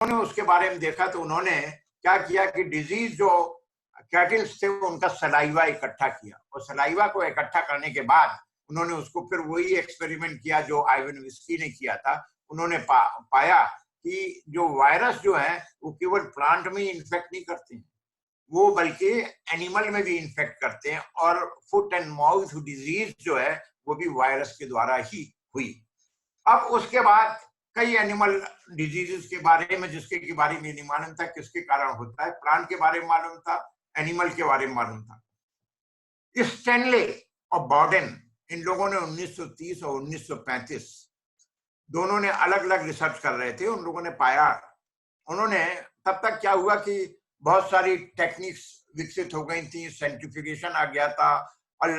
उन्होंने उसके बारे में देखा तो उन्होंने क्या किया कि डिजीज जो कैटल्स थे उनका सलाइवा इकट्ठा किया, और सलाइवा को इकट्ठा करने के बाद उन्होंने उसको फिर वही एक्सपेरिमेंट किया जो आइवन विस्की ने किया था। उन्होंने पाया कि जो वायरस जो है वो केवल प्लांट में ही इन्फेक्ट नहीं करते हैं, वो बल्कि एनिमल में भी इन्फेक्ट करते हैं, और फुट एंड माउथ डिजीज जो है वो भी वायरस के द्वारा ही हुई। अब उसके बाद कई एनिमल डिजीजेस के बारे में जिसके बारे में नहीं मालूम था किसके कारण होता है, प्लांट के बारे में मालूम था, एनिमल के बारे में मालूम था। स्टैनले और बॉर्डन, इन लोगों ने 1930 और 1935 दोनों ने अलग अलग रिसर्च कर रहे थे। उन लोगों ने पाया, उन्होंने तब तक क्या हुआ कि बहुत सारी टेक्निक्स विकसित हो गई थी, सेंट्रिफ्यूगेशन आ गया था और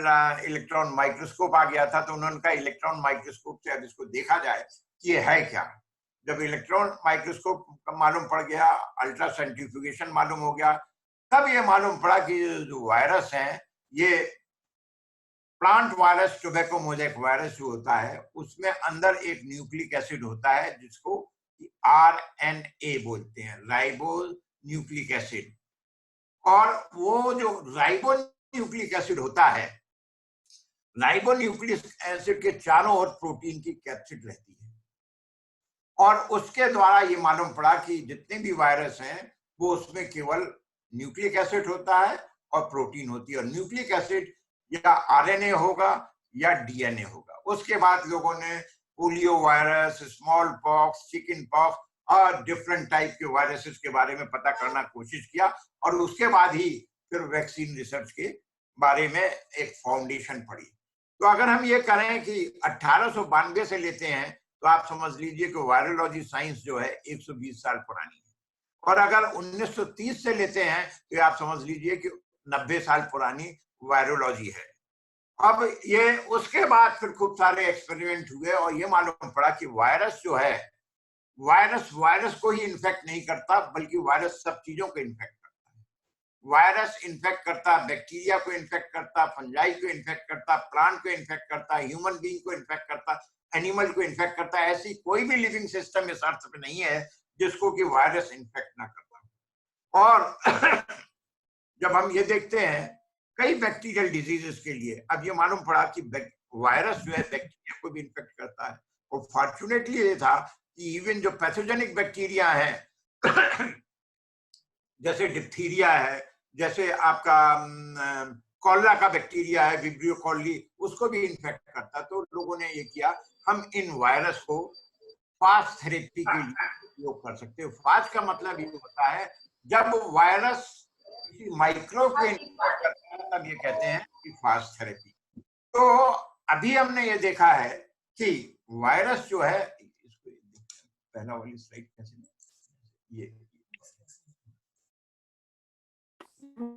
इलेक्ट्रॉन माइक्रोस्कोप आ गया था। तो उन्होंने कहा इलेक्ट्रॉन माइक्रोस्कोप से अब इसको देखा जाए कि ये है क्या। जब इलेक्ट्रॉन माइक्रोस्कोप मालूम पड़ गया, अल्ट्रा सेंट्रिफ्यूगेशन मालूम हो गया, तब ये मालूम पड़ा कि जो वायरस है ये plant virus, tobacco mosaic virus जो होता है उसमें अंदर एक न्यूक्लिक एसिड होता है जिसको RNA बोलते हैं, राइबो न्यूक्लिक एसिड। और वो जो राइबो न्यूक्लिक एसिड होता है, राइबो न्यूक्लिक एसिड के चारों ओर प्रोटीन की कैप्सिड रहती है, और उसके द्वारा ये मालूम पड़ा कि जितने भी वायरस हैं वो उसमें केवल न्यूक्लिक एसिड होता है और प्रोटीन होती है, और न्यूक्लिक एसिड या RNA होगा या DNA होगा। उसके बाद लोगों ने polio virus, small pox, chicken pox और डिफरेंट टाइप के वायरसेस के बारे में पता करना कोशिश किया, और उसके बाद ही फिर वैक्सीन रिसर्च के बारे में एक फाउंडेशन पड़ी। तो अगर हम ये करें कि 1892 से लेते हैं तो आप समझ लीजिए कि वायरोलॉजी साइंस जो है 120 साल पुरानी है, और अगर 1930 से लेते हैं तो आप समझ लीजिए कि 90 साल पुरानी वायरोलॉजी है। अब ये उसके बाद फिर खूब सारे एक्सपेरिमेंट हुए और ये मालूम पड़ा कि वायरस जो है, वायरस को ही इन्फेक्ट नहीं करता बल्कि वायरस सब चीजों को इन्फेक्ट करता है। वायरस इन्फेक्ट करता, बैक्टीरिया को इन्फेक्ट करता, फंजाई को इन्फेक्ट करता, प्लांट को इन्फेक्ट करता, ह्यूमन बीइंग को इन्फेक्ट करता, एनिमल को इन्फेक्ट करता। ऐसी कोई भी लिविंग सिस्टम इस अर्थ पे नहीं है जिसको कि वायरस इन्फेक्ट ना करता। और जब हम ये देखते हैं कई बैक्टीरियल डिजीजेस के लिए, अब ये मालूम पड़ा कि वायरस जो है बैक्टीरिया को भी इन्फेक्ट करता है। और फॉर्चुनेटली ये था कि इवन जो पैथोजेनिक बैक्टीरिया है जैसे डिप्थीरिया है, जैसे आपका कॉलरा का बैक्टीरिया है विब्रियो कॉली, उसको भी इन्फेक्ट करता। तो लोगों ने ये किया हम इन वायरस को फास्ट थेरेपी के लिए उपयोग कर सकते हैं। फास्ट का मतलब ये होता है जब वायरस किसी माइक्रोब को इन्फेक्ट करता है तब ये कहते हैं कि फास्ट थेरेपी। तो अभी हमने ये देखा है कि वायरस जो है, इसको पहला वाली स्लाइड कैसे, ये हाँ,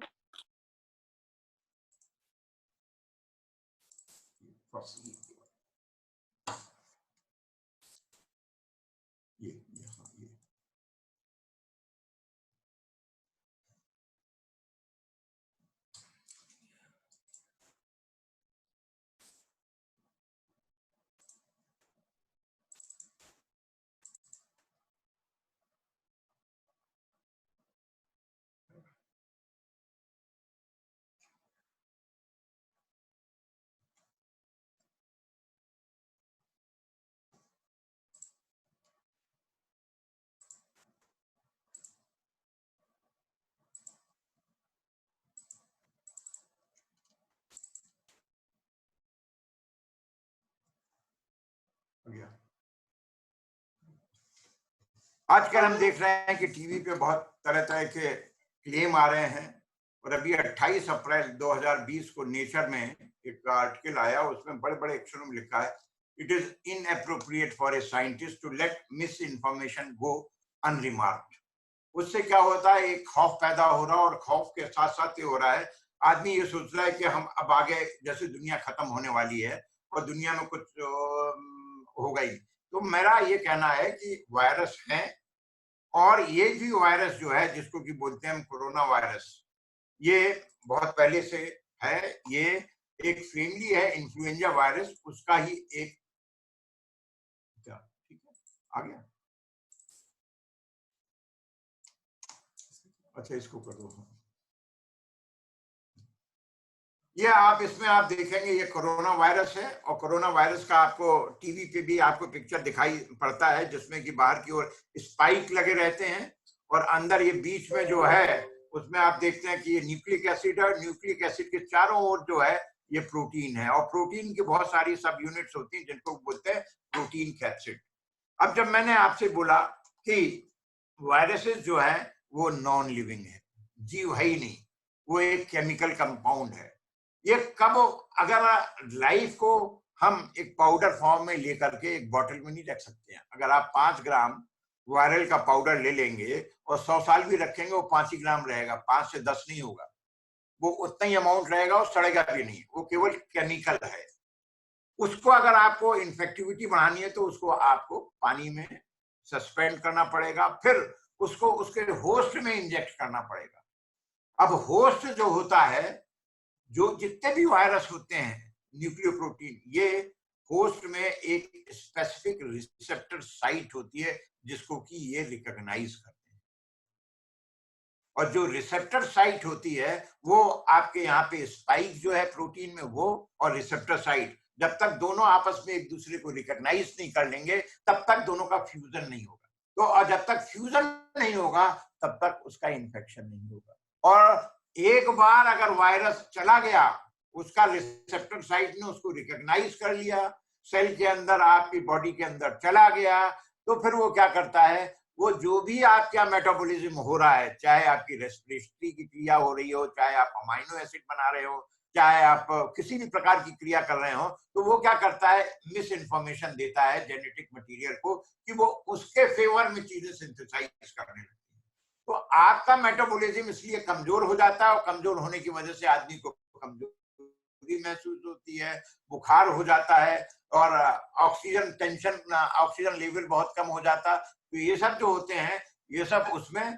ये आजकल हम देख रहे हैं कि टीवी पे बहुत तरह तरह के क्लेम आ रहे हैं, और अभी 28 अप्रैल 2020 को नेचर में एक आर्टिकल आया, उसमें बड़े बड़े अक्षरों में लिखा है it is inappropriate for a scientist to let misinformation go unremarked. उससे क्या होता है, एक खौफ पैदा हो रहा है, और खौफ के साथ साथ ये हो रहा है आदमी ये सोच रहा है कि हम अब आगे जैसे दुनिया खत्म होने वाली है और दुनिया में कुछ हो गई। तो मेरा ये कहना है कि वायरस है, और ये भी वायरस जो है जिसको कि बोलते हैं हम कोरोना वायरस, ये बहुत पहले से है। ये एक फैमिली है इन्फ्लुएंजा वायरस, उसका ही एक, ठीक है आ गया। अच्छा, इसको कर दो। ये आप इसमें आप देखेंगे ये कोरोना वायरस है, और कोरोना वायरस का आपको टीवी पे भी आपको पिक्चर दिखाई पड़ता है, जिसमें कि बाहर की ओर स्पाइक लगे रहते हैं, और अंदर ये बीच में जो है उसमें आप देखते हैं कि ये न्यूक्लिक एसिड है। न्यूक्लिक एसिड के चारों ओर जो है ये प्रोटीन है, और प्रोटीन की बहुत सारी सब यूनिट्स होती हैं जिनको बोलते हैं प्रोटीन कैप्सिड। अब जब मैंने आपसे बोला कि वायरसेस जो है वो नॉन लिविंग है, जीव है ही नहीं, वो एक केमिकल कंपाउंड है। ये कब, अगर लाइफ को हम एक पाउडर फॉर्म में लेकर के एक बॉटल में नहीं रख सकते हैं। अगर आप 5 ग्राम वायरल का पाउडर ले लेंगे और 100 साल भी रखेंगे, वो 5 ही ग्राम रहेगा, 5 से 10 नहीं होगा, वो उतना ही अमाउंट रहेगा और सड़ेगा भी नहीं, वो केवल केमिकल है। उसको अगर आपको इन्फेक्टिविटी बढ़ानी है तो उसको आपको पानी में सस्पेंड करना पड़ेगा, फिर उसको उसके होस्ट में इंजेक्ट करना पड़ेगा। अब होस्ट जो होता है, जो जितने भी वायरस होते हैं न्यूक्लियोप्रोटीन, ये होस्ट में एक स्पेसिफिक रिसेप्टर साइट होती है जिसको कि ये रिकॉग्नाइज करते हैं, और जो रिसेप्टर साइट होती है वो आपके यहाँ पे स्पाइक जो है प्रोटीन में वो, और रिसेप्टर साइट, जब तक दोनों आपस में एक दूसरे को रिकॉग्नाइज नहीं कर लेंगे तब तक दोनों का फ्यूजन नहीं होगा। तो और जब तक फ्यूजन नहीं होगा तब तक उसका इन्फेक्शन नहीं होगा। और एक बार अगर वायरस चला गया, उसका रिसेप्टर साइट ने उसको रिकॉग्नाइज कर लिया, सेल के अंदर, आपकी बॉडी के अंदर चला गया, तो फिर वो क्या करता है, वो जो भी आपका मेटाबॉलिज्म हो रहा है, चाहे आपकी रेस्पिरेटरी की क्रिया हो रही हो, चाहे आप अमाइनो एसिड बना रहे हो, चाहे आप किसी भी प्रकार की क्रिया कर रहे हो, तो वो क्या करता है, मिस इन्फॉर्मेशन देता है जेनेटिक मटेरियल को कि वो उसके फेवर में चीजें सिंथेसाइज करने लगती है। तो आपका मेटाबॉलिज्म इसलिए कमजोर हो जाता है, और कमजोर होने की वजह से आदमी को कमजोरी महसूस होती है, बुखार हो जाता है, और ऑक्सीजन टेंशन, ऑक्सीजन लेवल बहुत कम हो जाता। तो ये सब जो होते हैं, ये सब उसमें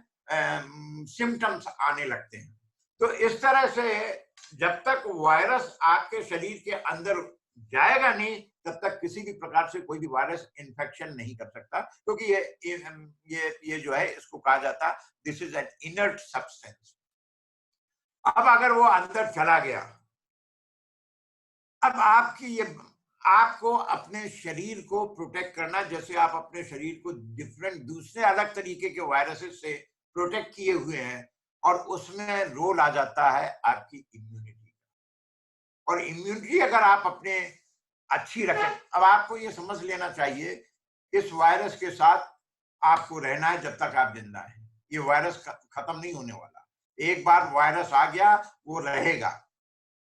सिम्टम्स आने लगते हैं। तो इस तरह से जब तक वायरस आपके शरीर के अंदर जाएगा नहीं, तब तक किसी भी प्रकार से कोई भी वायरस इन्फेक्शन नहीं कर सकता, क्योंकि ये जो है, इसको कहा जाता, this is an inert substance. अब अगर वो अंदर चला गया, अब आपकी ये, आपको अपने शरीर को प्रोटेक्ट करना, जैसे आप अपने शरीर को डिफरेंट दूसरे अलग तरीके के वायरसेस से प्रोटेक्ट किए हुए हैं, और उसमें रोल आ जाता है आपकी इम्यूनिटी। और इम्यूनिटी अगर आप अपने अच्छी रखें, अब आपको ये समझ लेना चाहिए, इस वायरस के साथ आपको रहना है जब तक आप जिंदा हैं। ये वायरस खत्म नहीं होने वाला, एक बार वायरस आ गया वो रहेगा,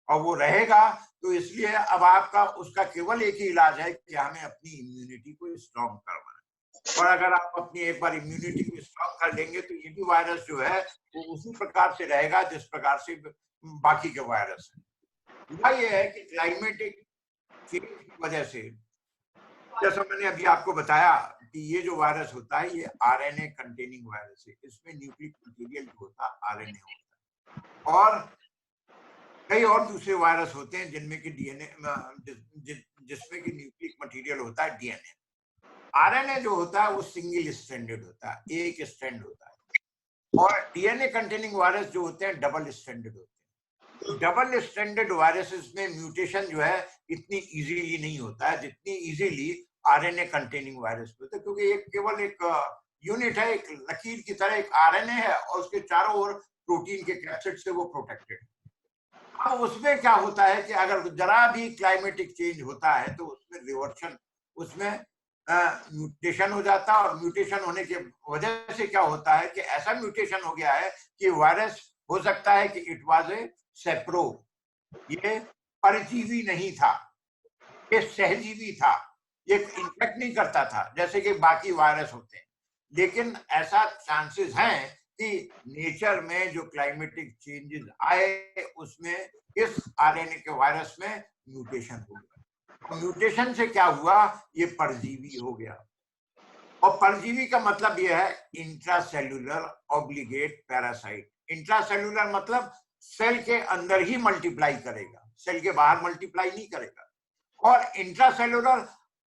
और वो रहेगा, तो इसलिए अब आपका उसका केवल एक ही इलाज है कि हमें अपनी इम्यूनिटी को स्ट्रॉन्ग करना है। और अगर आप अपनी एक बार इम्यूनिटी को स्ट्रॉन्ग कर लेंगे, तो ये भी वायरस जो है वो उसी प्रकार से रहेगा जिस प्रकार से बाकी के वायरस है। ये है कि क्लाइमेटिक चेंज की वजह से, जैसा मैंने अभी आपको बताया कि ये जो वायरस होता है, ये आरएनए कंटेनिंग वायरस है, इसमें न्यूक्लिक मटेरियल जो होता है आरएनए होता है, और कई और दूसरे वायरस होते हैं जिनमें कि डीएनए, जिसमें कि न्यूक्लिक मटेरियल होता है डीएनए। आरएनए जो होता है वो सिंगल स्ट्रैंडेड होता है, एक स्ट्रैंड होता है, और डीएनए कंटेनिंग वायरस जो होते हैं डबल स्ट्रैंडेड होते हैं। तो डबल स्ट्रैंडेड वायरसेस में म्यूटेशन जो है इतनी इजीली नहीं होता है जितनी इजीली आरएनए कंटेनिंग वायरस में होता है, क्योंकि एक केवल एक यूनिट है, एक लकीर की तरह एक आरएनए है, और उसके चारों ओर प्रोटीन के कैप्सिड से वो प्रोटेक्टेड है। अब उसमें क्या होता है कि अगर जरा भी क्लाइमेटिक चेंज होता है तो उसमें रिवर्शन, उसमें म्यूटेशन हो जाता है, और म्यूटेशन होने की वजह से क्या होता है कि ऐसा म्यूटेशन हो गया है कि वायरस हो सकता है कि इट वाज ए सेप्रो, ये परजीवी नहीं था, ये सहजीवी था, ये इन्फेक्ट नहीं करता था जैसे कि बाकी वायरस होते हैं। लेकिन ऐसा चांसेस हैं कि नेचर में जो क्लाइमेटिक चेंजेस आए उसमें इस आरएनए के वायरस में म्यूटेशन हो गया। म्यूटेशन से क्या हुआ, ये परजीवी हो गया। और परजीवी का मतलब यह है इंट्रासेल्यूलर ऑब्लिगेट पैरासाइट। इंट्रासेल्यूलर मतलब सेल के अंदर ही मल्टीप्लाई करेगा, सेल के बाहर मल्टीप्लाई नहीं करेगा। और इंट्रासेल्यूलर,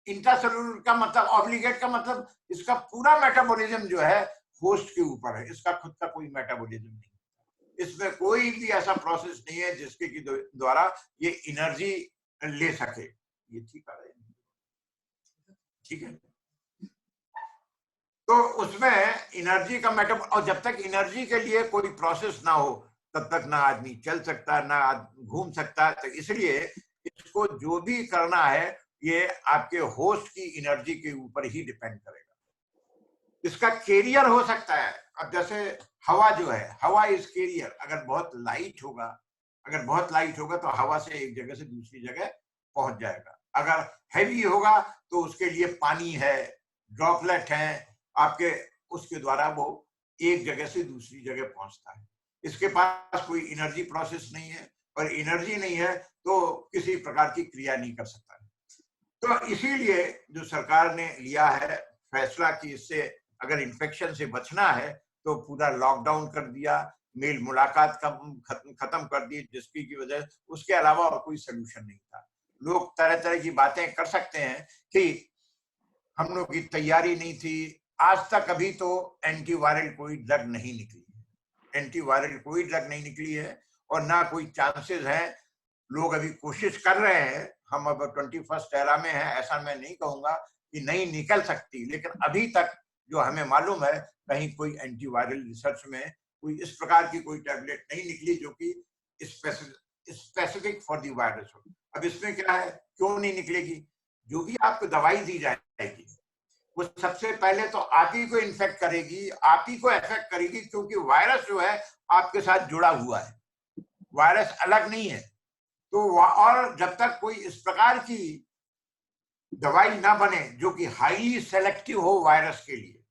इंट्रासेल्यूलर का मतलब, ऑब्लिगेट का मतलब इसका पूरा मेटाबॉलिज्म जो है होस्ट के ऊपर है, इसका खुद का कोई मेटाबॉलिज्म नहीं, इसमें कोई भी ऐसा प्रोसेस नहीं है जिसके की द्वारा ये एनर्जी ले सके। ये ठीक है, ठीक है। तो उसमें एनर्जी का मेटाबॉल, और जब तक एनर्जी के लिए कोई प्रोसेस ना हो तब तक ना आदमी चल सकता, ना घूम सकता। तो इसलिए इसको जो भी करना है ये आपके होस्ट की एनर्जी के ऊपर ही डिपेंड करेगा। इसका कैरियर हो सकता है, अब जैसे हवा जो है, हवा इज कैरियर। अगर बहुत लाइट होगा तो हवा से एक जगह से दूसरी जगह पहुंच जाएगा। अगर हैवी होगा तो उसके लिए पानी है, ड्रॉपलेट है आपके, उसके द्वारा वो एक जगह से दूसरी जगह पहुंचता है। इसके पास कोई एनर्जी प्रोसेस नहीं है, और एनर्जी नहीं है तो किसी प्रकार की क्रिया नहीं कर सकता है। तो इसीलिए जो सरकार ने लिया है फैसला कि इससे अगर इन्फेक्शन से बचना है तो पूरा लॉकडाउन कर दिया, मेल मुलाकात खत्म कर दी, जिसकी की वजह, उसके अलावा और कोई सोल्यूशन नहीं था। लोग तरह तरह की बातें कर सकते हैं कि हम लोग की तैयारी नहीं थी। आज तक अभी तो एंटीवायरल कोई ड्रग नहीं निकली है, एंटीवायरल कोई ड्रग नहीं निकली है, और ना कोई चांसेस है। लोग अभी कोशिश कर रहे हैं, हम अब 21st एरा में है, ऐसा मैं नहीं कहूंगा कि नहीं निकल सकती, लेकिन अभी तक जो हमें मालूम है कहीं कोई एंटीवायरल रिसर्च में कोई इस प्रकार की कोई टैबलेट नहीं निकली जो कि स्पेसिफिक फॉर दी वायरस हो। अब इसमें क्या है, क्यों नहीं निकलेगी? जो भी आपको दवाई दी जाएगी वो सबसे पहले तो आप ही को इन्फेक्ट करेगी, आप ही को इफेक्ट करेगी, क्योंकि वायरस जो है आपके साथ जुड़ा हुआ है, वायरस अलग नहीं है। तो और जब तक कोई इस प्रकार की दवाई ना बने जो कि हाईली सेलेक्टिव हो वायरस के लिए,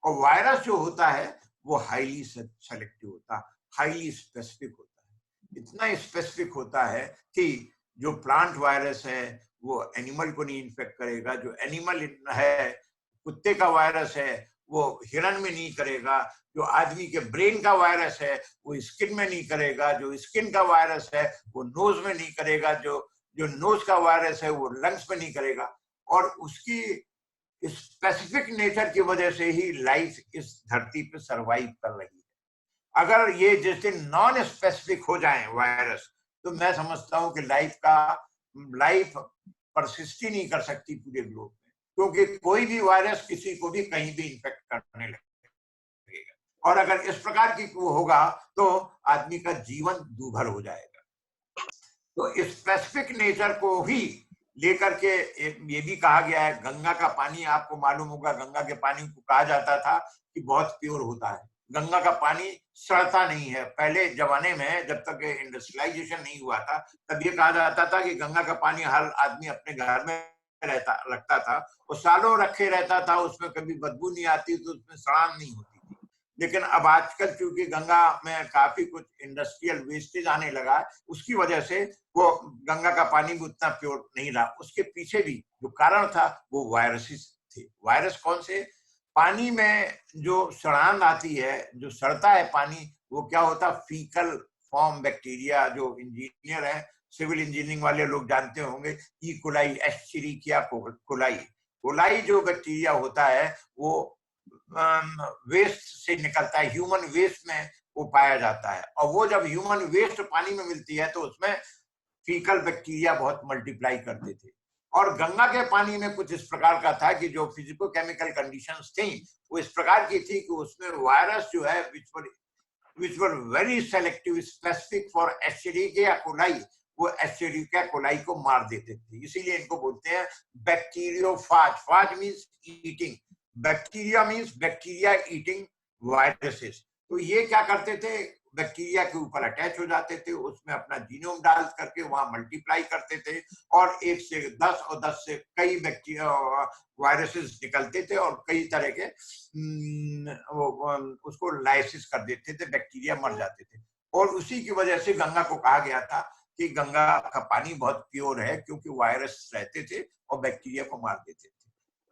और वायरस जो होता है वो हाईली सेलेक्टिव होता है, हाईली स्पेसिफिक होता है। इतना स्पेसिफिक होता है कि जो प्लांट वायरस है वो एनिमल को नहीं इन्फेक्ट करेगा, जो एनिमल है, कुत्ते का वायरस है वो हिरन में नहीं करेगा, जो आदमी के ब्रेन का वायरस है वो स्किन में नहीं करेगा, जो स्किन का वायरस है वो नोज में नहीं करेगा, जो नोज का वायरस है वो लंग्स में नहीं करेगा। और उसकी स्पेसिफिक नेचर की वजह से ही लाइफ इस धरती पे सरवाइव कर रही है। अगर ये जिस दिन नॉन स्पेसिफिक हो जाए वायरस, तो मैं समझता हूं कि लाइफ परसिस्ट ही नहीं कर सकती पूरे ग्लोब में, क्योंकि कोई भी वायरस किसी को भी कहीं भी इन्फेक्ट करने लगेगा। और अगर इस प्रकार की वो होगा तो आदमी का जीवन दूभर हो जाएगा। तो स्पेसिफिक नेचर को ही लेकर के ये भी कहा गया है, गंगा का पानी आपको मालूम होगा, गंगा के पानी को कहा जाता था कि बहुत प्योर होता है, गंगा का पानी सड़ता नहीं है। पहले जमाने में जब तक इंडस्ट्रियलाइजेशन नहीं हुआ था तब ये कहा जाता था कि गंगा का पानी हर आदमी अपने घर में रखता था, वो सालों रखे रहता था, उसमें कभी बदबू नहीं आती, तो उसमें सड़ान नहीं होती थी। लेकिन अब आजकल चूंकि गंगा में काफी कुछ इंडस्ट्रियल वेस्टेज आने लगा, उसकी वजह से वो गंगा का पानी भी उतना प्योर नहीं रहा। उसके पीछे भी जो कारण था वो वायरसेस थे। वायरस कौन से? पानी में जो सड़ान आती है, जो सड़ता है पानी, वो क्या होता? Faecal form bacteria. जो इंजीनियर है, सिविल इंजीनियरिंग वाले लोग जानते होंगे, E coli, Escherichia coli. Coli जो बैक्टीरिया होता है वो वेस्ट से निकलता है, ह्यूमन वेस्ट में वो पाया जाता है, और वो जब ह्यूमन वेस्ट पानी में मिलती है तो उसमें फीकल बैक्टीरिया बहुत मल्टीप्लाई करते थे। और गंगा के पानी में कुछ इस प्रकार का था कि जो फिजिको केमिकल कंडीशंस थी वो इस प्रकार की थी कि उसमें वायरस जो है which were very selective, specific for Escherichia coli, वो Escherichia coli को मार देते थे। इसीलिए इनको बोलते हैं bacteriophage. Phage means eating, bacteria means bacteria eating viruses. तो ये क्या करते थे, बैक्टीरिया के ऊपर अटैच हो जाते थे, उसमें अपना जीनोम डाल करके वहां मल्टीप्लाई करते थे, और 1 से 10 और 10 से कई बैक्टीरिया वायरसेस निकलते थे, और कई तरह के उसको लाइसिस कर देते थे, बैक्टीरिया मर जाते थे। और उसी की वजह से गंगा को कहा गया था कि गंगा का पानी बहुत प्योर है, क्योंकि वायरस रहते थे और बैक्टीरिया को मार देते थे।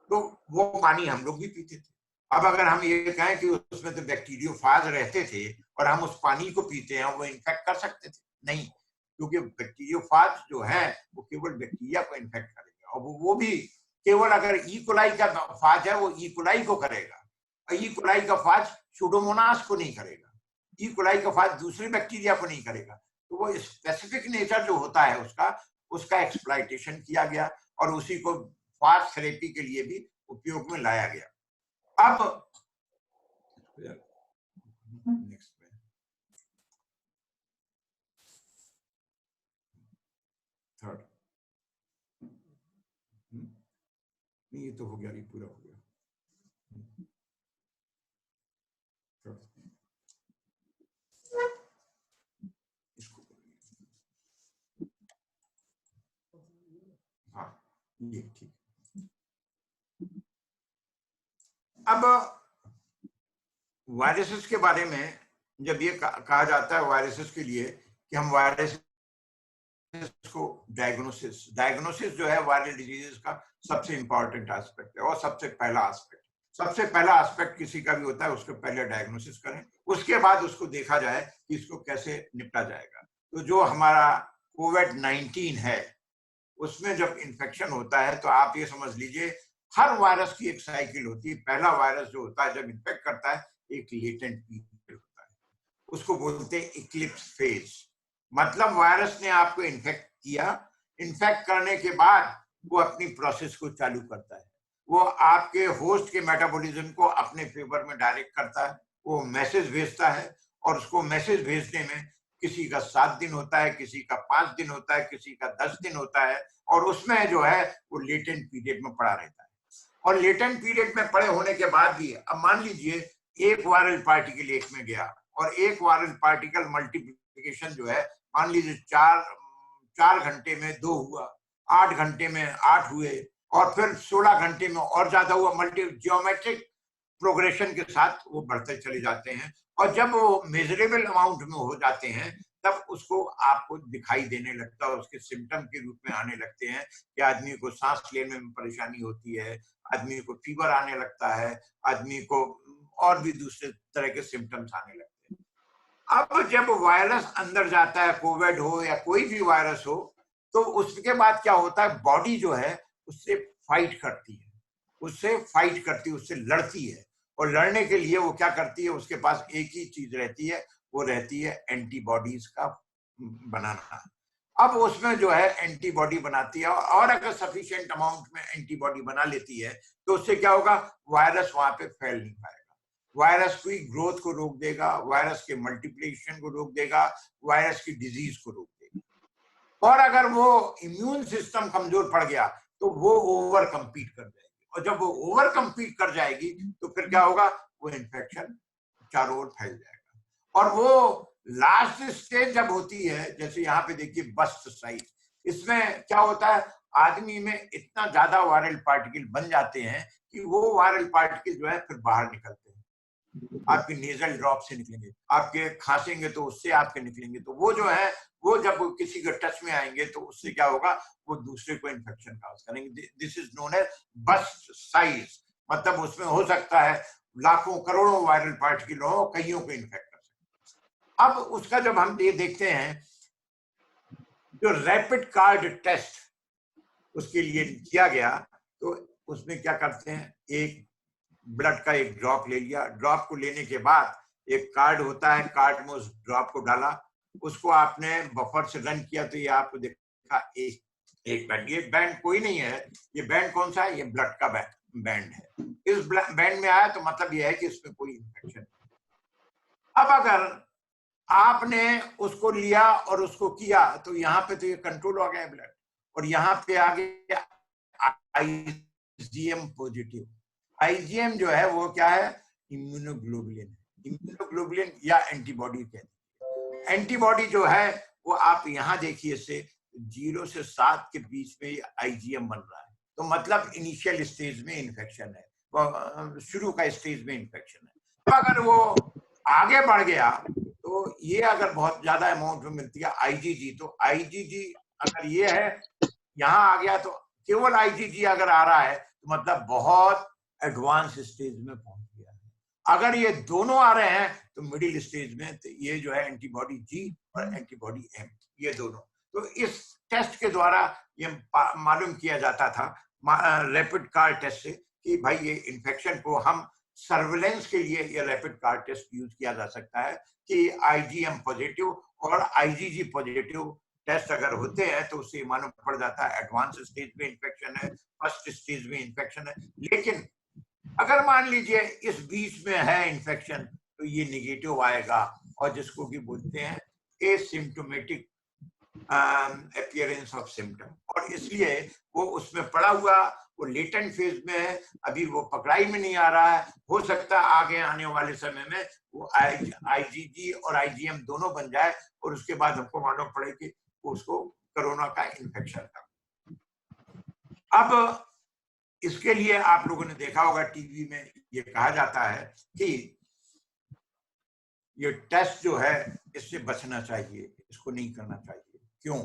तो वो पानी हम लोग भी पीते थे। अब अगर हम ये कहें कि उसमें तो बैक्टीरियोफाज रहते थे और हम उस पानी को पीते हैं, वो इन्फेक्ट कर सकते थे? नहीं, क्योंकि बैक्टीरियोफाज जो है वो केवल बैक्टीरिया को इन्फेक्ट करेगा, और वो भी केवल अगर ई कोलाई का फाज है वो ई कोलाई को करेगा। ई कोलाई का फाज सुडोमोनास को नहीं करेगा, ई कोलाई का फाज दूसरे बैक्टीरिया को नहीं करेगा। तो वो स्पेसिफिक नेचर जो होता है उसका एक्सप्लॉइटेशन किया गया और उसी को फाज थेरेपी के लिए भी उपयोग में लाया गया। अब नेक्स्ट थर्ड, ये तो हो गया, ये पूरा हो गया। इसको हाँ, ये ठीक। अब वायरसेस के बारे में जब ये कहा जाता है वायरसेस के लिए कि हम वायरस को डायग्नोसिस जो है वायरल डिजीजेस का सबसे इंपॉर्टेंट एस्पेक्ट है और सबसे पहला एस्पेक्ट किसी का भी होता है, उसको पहले डायग्नोसिस करें, उसके बाद उसको देखा जाए कि इसको कैसे निपटा जाएगा। तो जो हमारा कोविड-19 है उसमें जब इन्फेक्शन होता है तो आप ये समझ लीजिए हर वायरस की एक साइकिल होती है। पहला वायरस जो होता है जब इन्फेक्ट करता है एक लेटेंट पीरियड होता है, उसको बोलते हैं इक्लिप्स फेज। मतलब वायरस ने आपको इन्फेक्ट किया, इन्फेक्ट करने के बाद वो अपनी प्रोसेस को चालू करता है, वो आपके होस्ट के मेटाबॉलिज्म को अपने फेवर में डायरेक्ट करता है, वो मैसेज भेजता है और उसको मैसेज भेजने में किसी का 7 दिन होता है, किसी का 5 दिन होता है, किसी का 10 दिन होता है और उसमें जो है वो लेटेंट पीरियड में पड़ा रहता है। और लेटेंट पीरियड में पड़े होने के बाद भी अब मान लीजिए एक वायरल पार्टिकल एक में गया और एक वायरल पार्टिकल मल्टीप्लिकेशन जो है मान लीजिए 4 घंटे में 2 हुआ, 8 घंटे में 8 हुए और फिर 16 घंटे में और ज्यादा हुआ, मल्टी जियोमेट्रिक प्रोग्रेशन के साथ वो बढ़ते चले जाते हैं और जब वो मेजरेबल अमाउंट में हो जाते हैं तब उसको आपको दिखाई देने लगता है, उसके सिम्टम के रूप में आने लगते हैं कि आदमी को सांस लेने में परेशानी होती है, आदमी को फीवर आने लगता है, आदमी को और भी दूसरे तरह के सिम्टम्स आने लगते हैं। अब जब वायरस अंदर जाता है, कोविड हो या कोई भी वायरस हो, तो उसके बाद क्या होता है, बॉडी जो है उससे फाइट करती है, उससे लड़ती है और लड़ने के लिए वो क्या करती है, उसके पास एक ही चीज रहती है, वो रहती है एंटीबॉडीज का बनाना। अब उसमें जो है एंटीबॉडी बनाती है और अगर सफिशिएंट अमाउंट में एंटीबॉडी बना लेती है तो उससे क्या होगा, वायरस वहां पे फैल नहीं पाएगा, वायरस की ग्रोथ को रोक देगा, वायरस के मल्टीप्लिकेशन को रोक देगा, वायरस की डिजीज को रोक देगा। और अगर वो इम्यून सिस्टम कमजोर पड़ गया तो वो ओवर कम्पीट कर जाएगी और जब वो ओवर कम्पीट कर जाएगी तो फिर क्या होगा, वो इन्फेक्शन चारों ओर फैल जाएगा। और वो लास्ट स्टेज जब होती है, जैसे यहाँ पे देखिए बस्ट साइज, इसमें क्या होता है, आदमी में इतना ज्यादा वायरल पार्टिकल बन जाते हैं कि वो वायरल पार्टिकल जो है फिर बाहर निकलते हैं, आपके नेजल ड्रॉप से निकलेंगे, आपके खांसेंगे तो उससे आपके निकलेंगे, तो वो जो है वो जब किसी के टच में आएंगे तो उससे क्या होगा, वो दूसरे को इन्फेक्शन काज करेंगे। This is known as bust size. मतलब उसमें हो सकता है लाखों करोड़ों वायरल पार्टिकल हो, कईयों को इन्फेक्ट कर सकते। अब उसका जब हम ये देखते हैं, जो रैपिड कार्ड टेस्ट उसके लिए किया गया, तो उसमें क्या करते हैं, एक ब्लड का एक ड्रॉप ले लिया, ड्रॉप को लेने के बाद एक कार्ड होता है, कार्ड में उस ड्रॉप को डाला, उसको आपने बफर से रन किया तो ये आपको देखा एक बैंड। ये बैंड कोई नहीं है, ये बैंड कौन सा है, ये ब्लड का बैंड है। इस बैंड में आया तो मतलब ये है कि इसमें कोई इन्फेक्शन। अब अगर आपने उसको लिया और उसको किया तो यहाँ पे तो ये कंट्रोल हो गया ब्लड और यहाँ पे आ गया आईजीएम पॉजिटिव। आईजीएम जो है वो क्या है, इम्यूनोग्लोबुलिन, इम्यूनोग्लोबुलिन या एंटीबॉडी कहते हैं। एंटीबॉडी जो है वो आप यहाँ देखिए, इससे 0 से 7 के बीच में आईजीएम बन रहा है, तो मतलब इनिशियल स्टेज में इन्फेक्शन है, शुरू का स्टेज में इन्फेक्शन है। अगर वो आगे बढ़ गया तो ये अगर बहुत ज्यादा अमाउंट में मिलती है आईजीजी, तो आईजीजी अगर ये है यहाँ आ गया तो केवल आईजीजी अगर आ रहा है तो मतलब बहुत एडवांस स्टेज में पहुंच गया है। अगर ये दोनों आ रहे हैं तो मिडिल स्टेज में, तो ये जो है एंटीबॉडी जी और एंटीबॉडी एम, ये दोनों। तो इस टेस्ट के द्वारा ये मालूम किया जाता था रैपिड कार्ड टेस्ट से कि भाई ये इन्फेक्शन को हम सर्विलेंस के लिए ये रैपिड कार टेस्ट यूज किया जा सकता है कि आईजीएम पॉजिटिव और आईजीजी पॉजिटिव टेस्ट अगर होते हैं तो उससे मालूम पड़ जाता है एडवांस स्टेज में इंफेक्शन है, फर्स्ट स्टेज में इंफेक्शन है। लेकिन अगर मान लीजिए इस बीच में है इंफेक्शन तो ये निगेटिव आएगा और जिसको कि बोलते हैं एसिम्प्टोमेटिक अपीयरेंस ऑफ सिम्टम, और इसलिए वो उसमें पड़ा हुआ, वो लेटेंट फेज में है, अभी वो पकड़ाई में नहीं आ रहा है। हो सकता है आगे आने वाले समय में वो आईजीजी और आईजीएम दोनों बन जाए और उसके बाद हमको मालूम पड़े कि उसको कोरोना का इन्फेक्शन था। अब इसके लिए आप लोगों ने देखा होगा टीवी में ये कहा जाता है कि ये टेस्ट जो है इससे बचना चाहिए, इसको नहीं करना चाहिए। क्यों?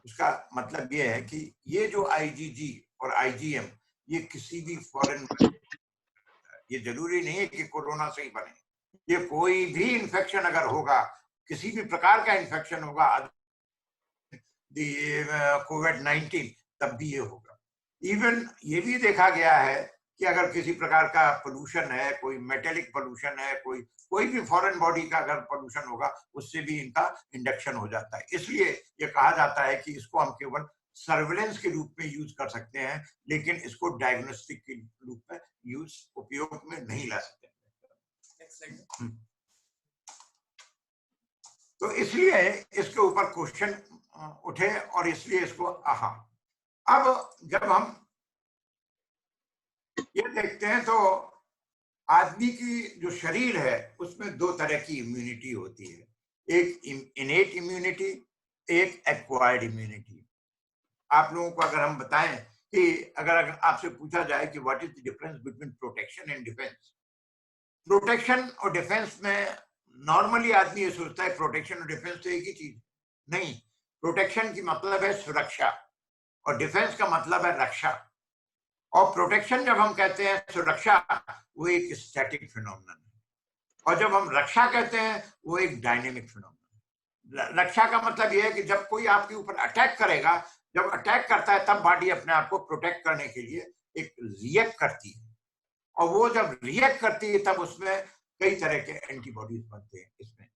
उसका मतलब ये है कि ये जो आईजीजी और आईजीएम ये किसी भी फॉरेन, ये जरूरी नहीं है कि कोरोना से ही बने, ये कोई भी इन्फेक्शन अगर होगा, किसी भी प्रकार का इन्फेक्शन होगा कोविड-19 तब भी ये होगा। इवन ये भी देखा गया है कि अगर किसी प्रकार का पोल्यूशन है, कोई मेटेलिक पोल्यूशन है, कोई भी फॉरेन बॉडी का अगर पोल्यूशन होगा उससे भी इनका इंडक्शन हो जाता है। इसलिए ये कहा जाता है कि इसको हम केवल सर्विलेंस के रूप में यूज कर सकते हैं, लेकिन इसको डायग्नोस्टिक के रूप में उपयोग में नहीं ला सकते। तो इसलिए इसके ऊपर क्वेश्चन उठे और इसलिए इसको अब जब हम ये देखते हैं तो आदमी की जो शरीर है उसमें दो तरह की इम्यूनिटी होती है, एक इनेट इम्यूनिटी, एक एक्वायर्ड इम्यूनिटी। आप लोगों को अगर हम बताएं कि अगर आपसे पूछा जाए कि what is the difference between protection and defence, protection और डिफेंस में नॉर्मली आदमी ये सोचता है प्रोटेक्शन और डिफेंस तो एक ही चीज नहीं। प्रोटेक्शन की मतलब है सुरक्षा और डिफेंस का मतलब है रक्षा। और प्रोटेक्शन जब हम कहते हैं सुरक्षा, वो एक स्टैटिक फिनोमेनन है, और जब हम रक्षा कहते हैं वो एक डायनेमिक फिनोमेनन। रक्षा का मतलब ये है कि जब कोई आपके ऊपर अटैक करेगा, जब अटैक करता है तब बॉडी अपने आप को प्रोटेक्ट करने के लिए एक रिएक्ट करती है, और वो जब रिएक्ट करती है तब उसमें कई तरह के एंटीबॉडीज बनते हैं इसमें।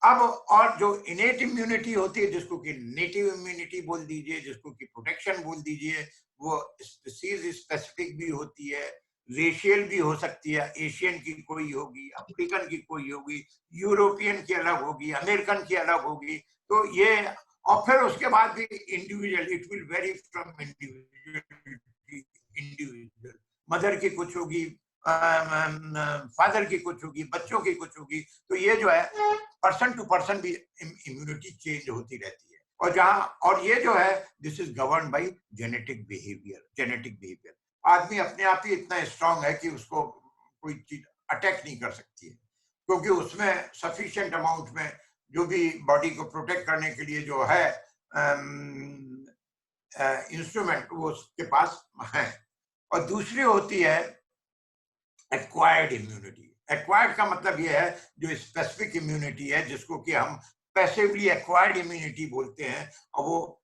अब और जो इनेट इम्यूनिटी होती है, जिसको कि नेटिव इम्यूनिटी बोल दीजिए, जिसको कि प्रोटेक्शन बोल दीजिए, वो स्पीसीज स्पेसिफिक भी होती है, रेशियल भी हो सकती है, एशियन की कोई होगी, अफ्रीकन की कोई होगी, यूरोपियन की अलग होगी, अमेरिकन की अलग होगी। तो ये, और फिर उसके बाद भी individual, it will very from individual. Mother की कुछ होगी, फादर की कुछ होगी, बच्चों की कुछ होगी। तो ये जो है पर्सन टू पर्सन भी इम्यूनिटी चेंज होती रहती है, और ये जो है this is govern by genetic behaviour. आदमी अपने आप ही इतना स्ट्रांग है कि उसको कोई चीज अटैक नहीं कर सकती है, क्योंकि उसमें सफिशिएंट अमाउंट में जो भी बॉडी को प्रोटेक्ट करने के लिए जो है इंस्ट्रूमेंट वो उसके पास है। और दूसरी होती है एक्वायर्ड इम्यूनिटी। एक्वायर्ड का मतलब ये है जो स्पेसिफिक इम्यूनिटी है, जिसको कि हम पैसिवली एक्वायर्ड इम्यूनिटी बोलते हैं, और वो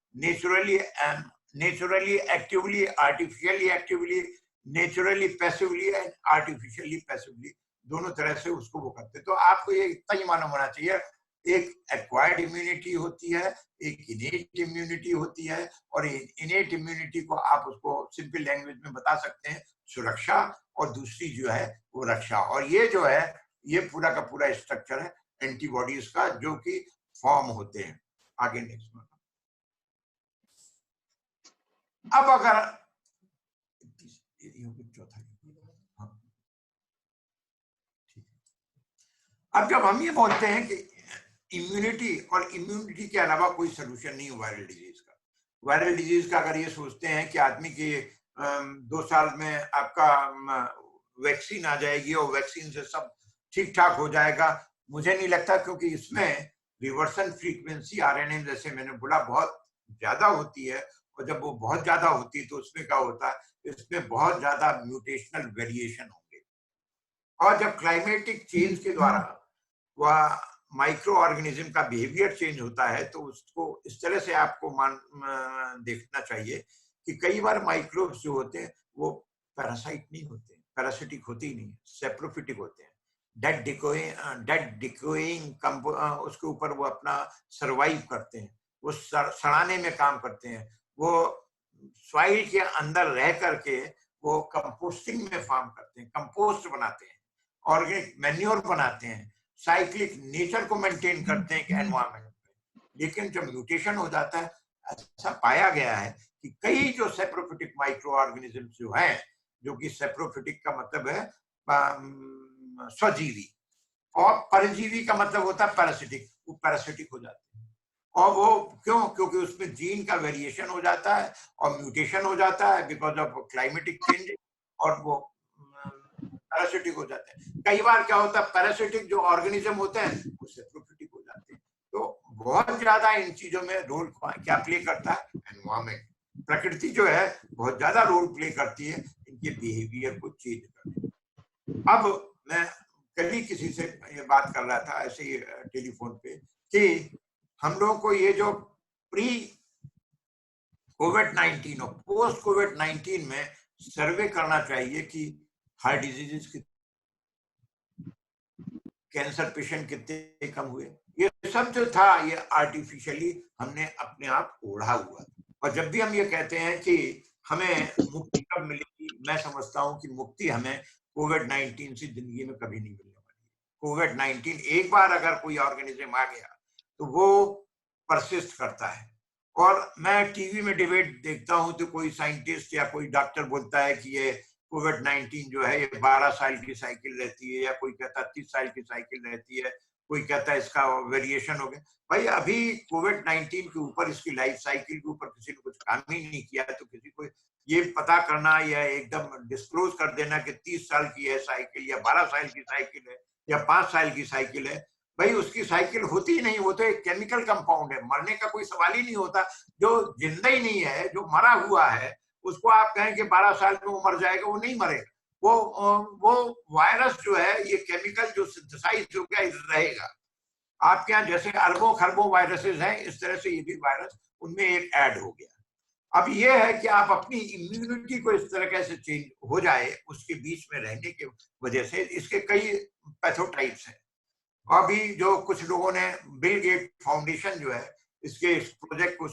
naturally actively, artificially actively, naturally passively and artificially passively, दोनों तरह से उसको वो करते हैं। तो आपको ये इतना ही मालूम होना चाहिए, एक एक्वायर्ड इम्यूनिटी होती है, एक इनेट इम्यूनिटी होती है, और इनेट इम्यूनिटी को आप उसको सिंपल लैंग्वेज में बता सकते हैं सुरक्षा, और दूसरी जो है वो रक्षा। और ये जो है ये पूरा का पूरा स्ट्रक्चर है एंटीबॉडीज का, जो कि फॉर्म होते हैं। आगे नेक्स्ट में, अब अगर चौथा, हाँ, अब जब हम ये बोलते हैं कि इम्यूनिटी, और इम्यूनिटी के अलावा कोई सोल्यूशन नहीं है वायरल डिजीज का। वायरल डिजीज का अगर ये सोचते हैं कि आदमी के 2 साल में आपका वैक्सीन आ जाएगी और वैक्सीन से सब ठीक ठाक हो जाएगा, मुझे नहीं लगता, क्योंकि इसमें रिवर्सन फ्रीक्वेंसी आरएनए, जैसे मैंने बोला, बहुत ज्यादा होती है, और जब वो बहुत ज्यादा होती है तो उसमें क्या होता है, इसमें बहुत ज्यादा म्यूटेशनल वेरिएशन होंगे, और जब क्लाइमेटिक चेंज के द्वारा वह माइक्रो ऑर्गेनिज्म का बिहेवियर चेंज होता है, तो उसको इस तरह से आपको देखना चाहिए कि कई बार माइक्रोब्स जो होते हैं वो पैरासाइट नहीं होते हैं, पैरासिटिक होती ही नहीं, सेप्रोफिटिक होते हैं। डेड डिकोइंग उसके ऊपर वो अपना सरवाइव करते हैं, वो सड़ाने में काम करते हैं, वो सॉइल के अंदर रह करके वो कंपोस्टिंग में फॉर्म करते हैं, कंपोस्ट बनाते हैं, ऑर्गेनिक मैन्योर बनाते हैं, साइक्लिक नेचर को मेंटेन करते हैं एनवायरमेंट में। लेकिन जब म्यूटेशन हो जाता है, ऐसा पाया गया है कि कई जो सेप्रोफिटिक माइक्रो ऑर्गेनिज्म जो हैं, जो कि सेप्रोफिटिक का मतलब है स्वजीवी, और परजीवी का मतलब होता है पैरासिटिक, वो पैरासिटिक हो जाते हैं। और वो क्यों? क्योंकि उसमें जीन का वेरिएशन हो जाता है और म्यूटेशन हो जाता है बिकॉज ऑफ क्लाइमेटिक चेंज, और वो पैरासिटिक हो जाते हैं। कई बार क्या होता है, पैरासिटिक जो ऑर्गेनिज्म होते हैं वो सेप्रोफिटिक हो जाते हैं। तो बहुत ज्यादा इन चीजों में रोल क्या प्ले करता है? एनवायरमेंट, प्रकृति जो है बहुत ज्यादा रोल प्ले करती है इनके बिहेवियर को चेंज करने। अब मैं कल ही किसी से ये बात कर रहा था ऐसे ही टेलीफोन पे कि हम लोगों को ये जो प्री कोविड-19 और पोस्ट कोविड-19 में सर्वे करना चाहिए कि हार्ट डिजीजेस की, कैंसर पेशेंट कितने कम हुए। ये सब जो था ये आर्टिफिशियली हमने अपने आप ओढ़ा हुआ। और जब भी हम ये कहते हैं कि हमें मुक्ति कब मिलेगी, मैं समझता हूं कि मुक्ति हमें कोविड-19 से जिंदगी में कभी नहीं मिलने वाली। कोविड-19 एक बार अगर कोई ऑर्गेनिज्म आ गया तो वो परसिस्ट करता है। और मैं टीवी में डिबेट देखता हूं तो कोई साइंटिस्ट या कोई डॉक्टर बोलता है कि ये कोविड-19 जो है ये 12 साल की साइकिल रहती है, या कोई कहता है 30 साल की साइकिल रहती है, कोई कहता है इसका वेरिएशन हो गया। भाई अभी कोविड-19 के ऊपर, इसकी लाइफ साइकिल के ऊपर किसी ने कुछ काम ही नहीं किया, तो किसी को ये पता करना या एकदम डिस्क्लोज कर देना कि 30 साल की है साइकिल या 12 साल की साइकिल है या 5 साल की साइकिल है, भाई उसकी साइकिल होती ही नहीं। वो तो एक केमिकल कंपाउंड है, मरने का कोई सवाल ही नहीं होता। जो जिंदा ही नहीं है, जो मरा हुआ है, उसको आप कहें कि 12 साल में वो मर जाएगा, वो नहीं मरेगा। वो वायरस जो है, ये केमिकल जो सिंथेसाइज हो गया रहेगा। आपके यहाँ जैसे अरबों खरबों वायरसेस हैं, इस तरह से ये भी वायरस उनमें एक ऐड हो गया। अब ये है कि आप अपनी इम्यूनिटी को इस तरह से चेंज हो जाए, उसके बीच में रहने की वजह से इसके कई पैथोटाइप्स हैं। अभी जो कुछ लोगों ने, बिल गेट फाउंडेशन जो है इसके इस प्रोजेक्ट को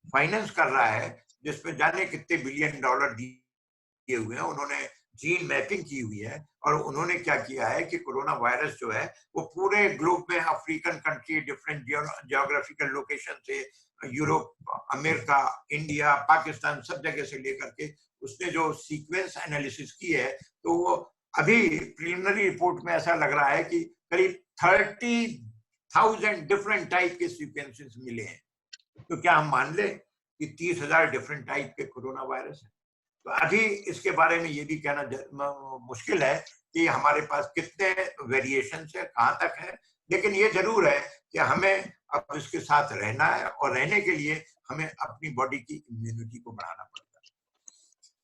फाइनेंस कर रहा है, जिसमें जाने कितने बिलियन डॉलर दिए हुए हैं। उन्होंने जीन मैपिंग की हुई है और उन्होंने क्या किया है कि कोरोना वायरस जो है वो पूरे ग्लोब में, African country, different geographical location से, यूरोप, अमेरिका, इंडिया, पाकिस्तान, सब जगह से लेकर के उसने जो सीक्वेंस एनालिसिस की है, तो वो अभी प्रिलिमिनरी रिपोर्ट में ऐसा लग रहा है कि करीब 30,000 डिफरेंट टाइप के सीक्वेंसेस मिले हैं। तो क्या हम मान लें कि 30,000 डिफरेंट टाइप के कोरोना वायरस है? तो अभी इसके बारे में ये भी कहना मुश्किल है कि हमारे पास कितने वेरिएशन है, कहाँ तक है। लेकिन ये जरूर है कि हमें अब इसके साथ रहना है, और रहने के लिए हमें अपनी बॉडी की इम्यूनिटी को बढ़ाना पड़ता है।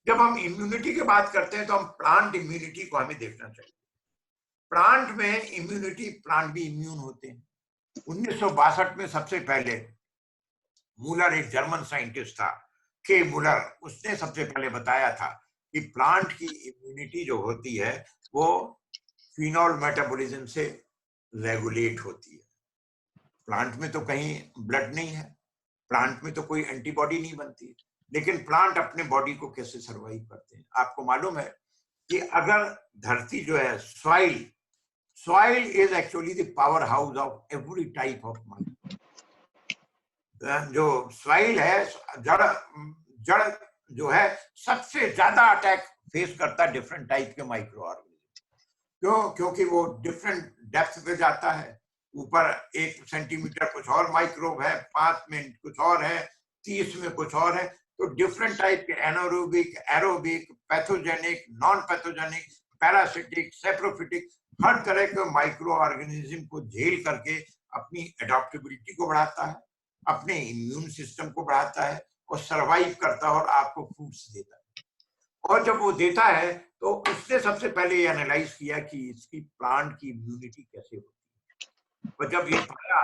जब हम इम्यूनिटी की बात करते हैं तो हम प्लांट इम्यूनिटी को हमें देखना चाहिए। प्लांट में इम्यूनिटी, प्लांट भी इम्यून होते हैं। 1962 में सबसे पहले मूलर, एक जर्मन साइंटिस्ट था, के मूलर, उसने सबसे पहले बताया था कि प्लांट की इम्यूनिटी जो होती है वो फिनॉल मेटाबॉलिज्म से रेगुलेट होती है। प्लांट में तो कहीं ब्लड नहीं है, प्लांट में तो कोई एंटीबॉडी नहीं बनती, लेकिन प्लांट अपने बॉडी को कैसे सर्वाइव करते हैं। आपको मालूम है कि अगर धरती जो है, soil is actually the power house of every type of micro. जो सॉइल है, जड़ जो है सबसे ज्यादा अटैक फेस करता है डिफरेंट टाइप के माइक्रो ऑर्गेनिज्म। क्यों? क्योंकि वो डिफरेंट डेप्थ पे जाता है। ऊपर 1 सेंटीमीटर कुछ और माइक्रोब है, 5 में कुछ और है, 30 में कुछ और है। तो डिफरेंट टाइप के anaerobic, aerobic, pathogenic, non pathogenic, parasitic, saprophytic, हर तरह के माइक्रो ऑर्गेनिज्म को झेल करके अपनी एडॉप्टेबिलिटी को बढ़ाता है, अपने इम्यून सिस्टम को बढ़ाता है और सरवाइव करता है और आपको फ्रूट्स देता है। और जब वो देता है तो उसने सबसे पहले ये एनालाइज किया कि इसकी प्लांट की इम्यूनिटी कैसे होती है। और जब ये पाया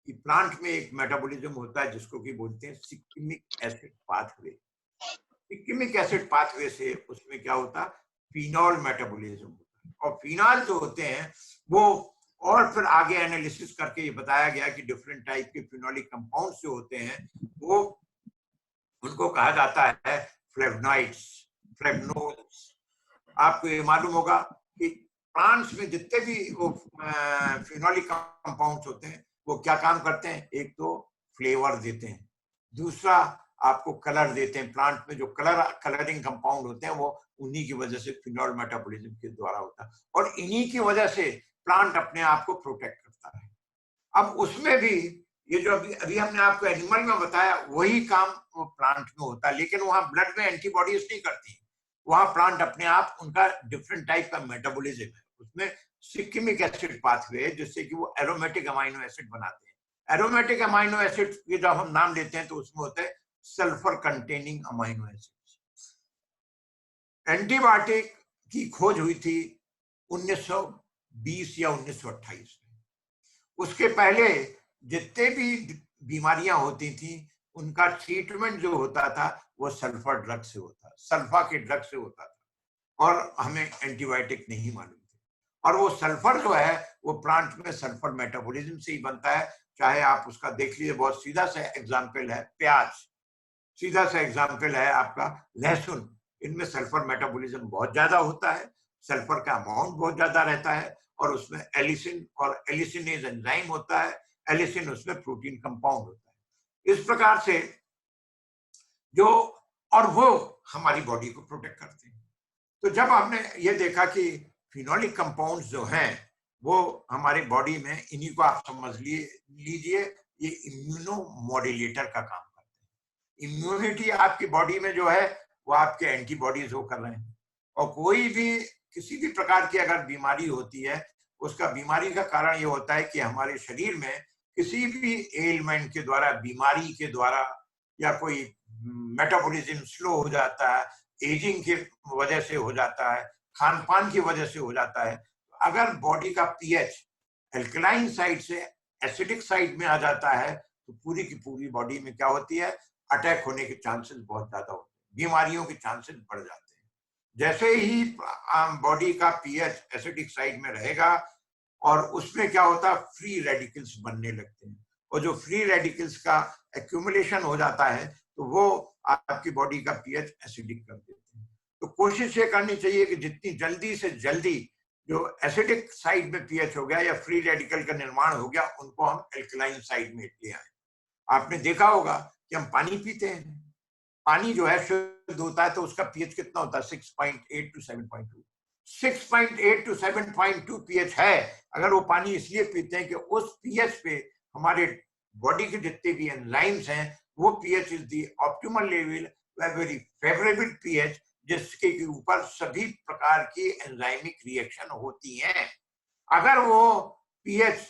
कि प्लांट में एक मेटाबॉलिज्म होता है जिसको कि बोलते हैं सिक्किमिक एसिड पाथवे। सिक्किमिक एसिड पाथवे से उसमें क्या होता, फिनॉल मेटाबॉलिज्म होता है। और फिनॉल जो होते हैं वो, और फिर आगे एनालिसिस करके ये बताया गया कि डिफरेंट टाइप के फिनोलिक कंपाउंड्स जो होते हैं वो, उनको कहा जाता है फ्लेवनॉइड्स, फ्लेवनोल्स। आपको ये मालूम होगा कि प्लांट्स में जितने भी वो फिनोलिक कंपाउंड्स होते हैं वो क्या काम करते हैं, एक तो फ्लेवर देते हैं, दूसरा आपको कलर देते हैं। प्लांट में जो कलरिंग कंपाउंड होते हैं वो उन्हीं की वजह से फिनॉल मेटाबॉलिज्म के द्वारा होता है, और इन्हीं की वजह से प्लांट अपने आप को प्रोटेक्ट करता है। अब उसमें भी ये जो अभी अभी हमने आपको एनिमल में बताया वही काम वो प्लांट में होता है, लेकिन वहां ब्लड में एंटीबॉडीज नहीं करती, वहां प्लांट अपने आप, उनका डिफरेंट टाइप का मेटाबॉलिज्म है, उसमें सिक्किमिक एसिड पाथवे है जिससे कि वो एरोमेटिक अमाइनो एसिड बनाते हैं। एरोमेटिक अमाइनो एसिड के जब हम नाम लेते हैं तो उसमें होते हैं sulphur containing amino acid. Antibiotic की खोज हुई थी 1920 या 1928 में। उसके पहले जितने भी बीमारियां होती थी उनका ट्रीटमेंट जो होता था वो सल्फर ड्रग से होता, सल्फा के ड्रग से होता था, और हमें एंटीबायोटिक नहीं मालूम थे। और वो सल्फर जो है वो प्लांट में सल्फर मेटाबॉलिज्म से ही बनता है। चाहे आप उसका देख लीजिए, बहुत सीधा सा एग्जाम्पल है प्याज, सीधा सा एग्जाम्पल है आपका लहसुन, इनमें सल्फर मेटाबॉलिज्म बहुत ज्यादा होता है, सल्फर का अमाउंट बहुत ज्यादा रहता है, और उसमें एलिसिन और एलिसिनेज एंजाइम होता है, एलिसिन उसमें प्रोटीन कंपाउंड होता है। इस प्रकार से जो, और वो हमारी बॉडी को प्रोटेक्ट करते हैं। तो जब हमने ये देखा कि फिनोलिक कंपाउंड्स जो हैं वो हमारी बॉडी में, इन्हीं को आप समझ लीजिए ये इम्यूनो मॉड्यूलेटर का काम करते हैं। इम्यूनिटी आपकी बॉडी में जो है वो आपके एंटीबॉडीज हो कर रहे हैं, और कोई भी किसी भी प्रकार की अगर बीमारी होती है उसका बीमारी का कारण ये होता है कि हमारे शरीर में किसी भी एलिमेंट के द्वारा, बीमारी के द्वारा, या कोई मेटाबॉलिज्म स्लो हो जाता है, एजिंग की वजह से हो जाता है, खान पान की वजह से हो जाता है। अगर बॉडी का पीएच एल्कलाइन साइड से एसिडिक साइड में आ जाता है तो पूरी की पूरी बॉडी में क्या होती है, अटैक होने के चांसेस बहुत ज्यादा होते हैं, बीमारियों के चांसेस बढ़ जाते हैं। जैसे ही बॉडी का पीएच एसिडिक साइड में रहेगा और उसमें क्या होता है, फ्री रेडिकल्स बनने लगते हैं, और जो फ्री रेडिकल्स का एक्यूमुलेशन हो जाता है तो वो आपकी बॉडी का पीएच एसिडिक कर देते हैं। तो कोशिश ये करनी चाहिए कि जितनी जल्दी से जल्दी जो एसिडिक साइड में पीएच हो गया या फ्री रेडिकल का निर्माण हो गया उनको हम एल्कलाइन साइड में ले आए। आपने देखा होगा कि हम पानी पीते हैं, पानी जो है शुद्ध होता है तो उसका पीएच कितना होता है, 6.8 टू 7.2। 6.8 टू 7.2 पीएच है। अगर वो पानी इसलिए पीते हैं कि उस पीएच पे हमारे बॉडी के जितने भी एंजाइम्स हैं वो pH is the optimal level, very favourable pH, जिसके ऊपर सभी प्रकार की एंजाइमिक रिएक्शन होती हैं। अगर वो पीएच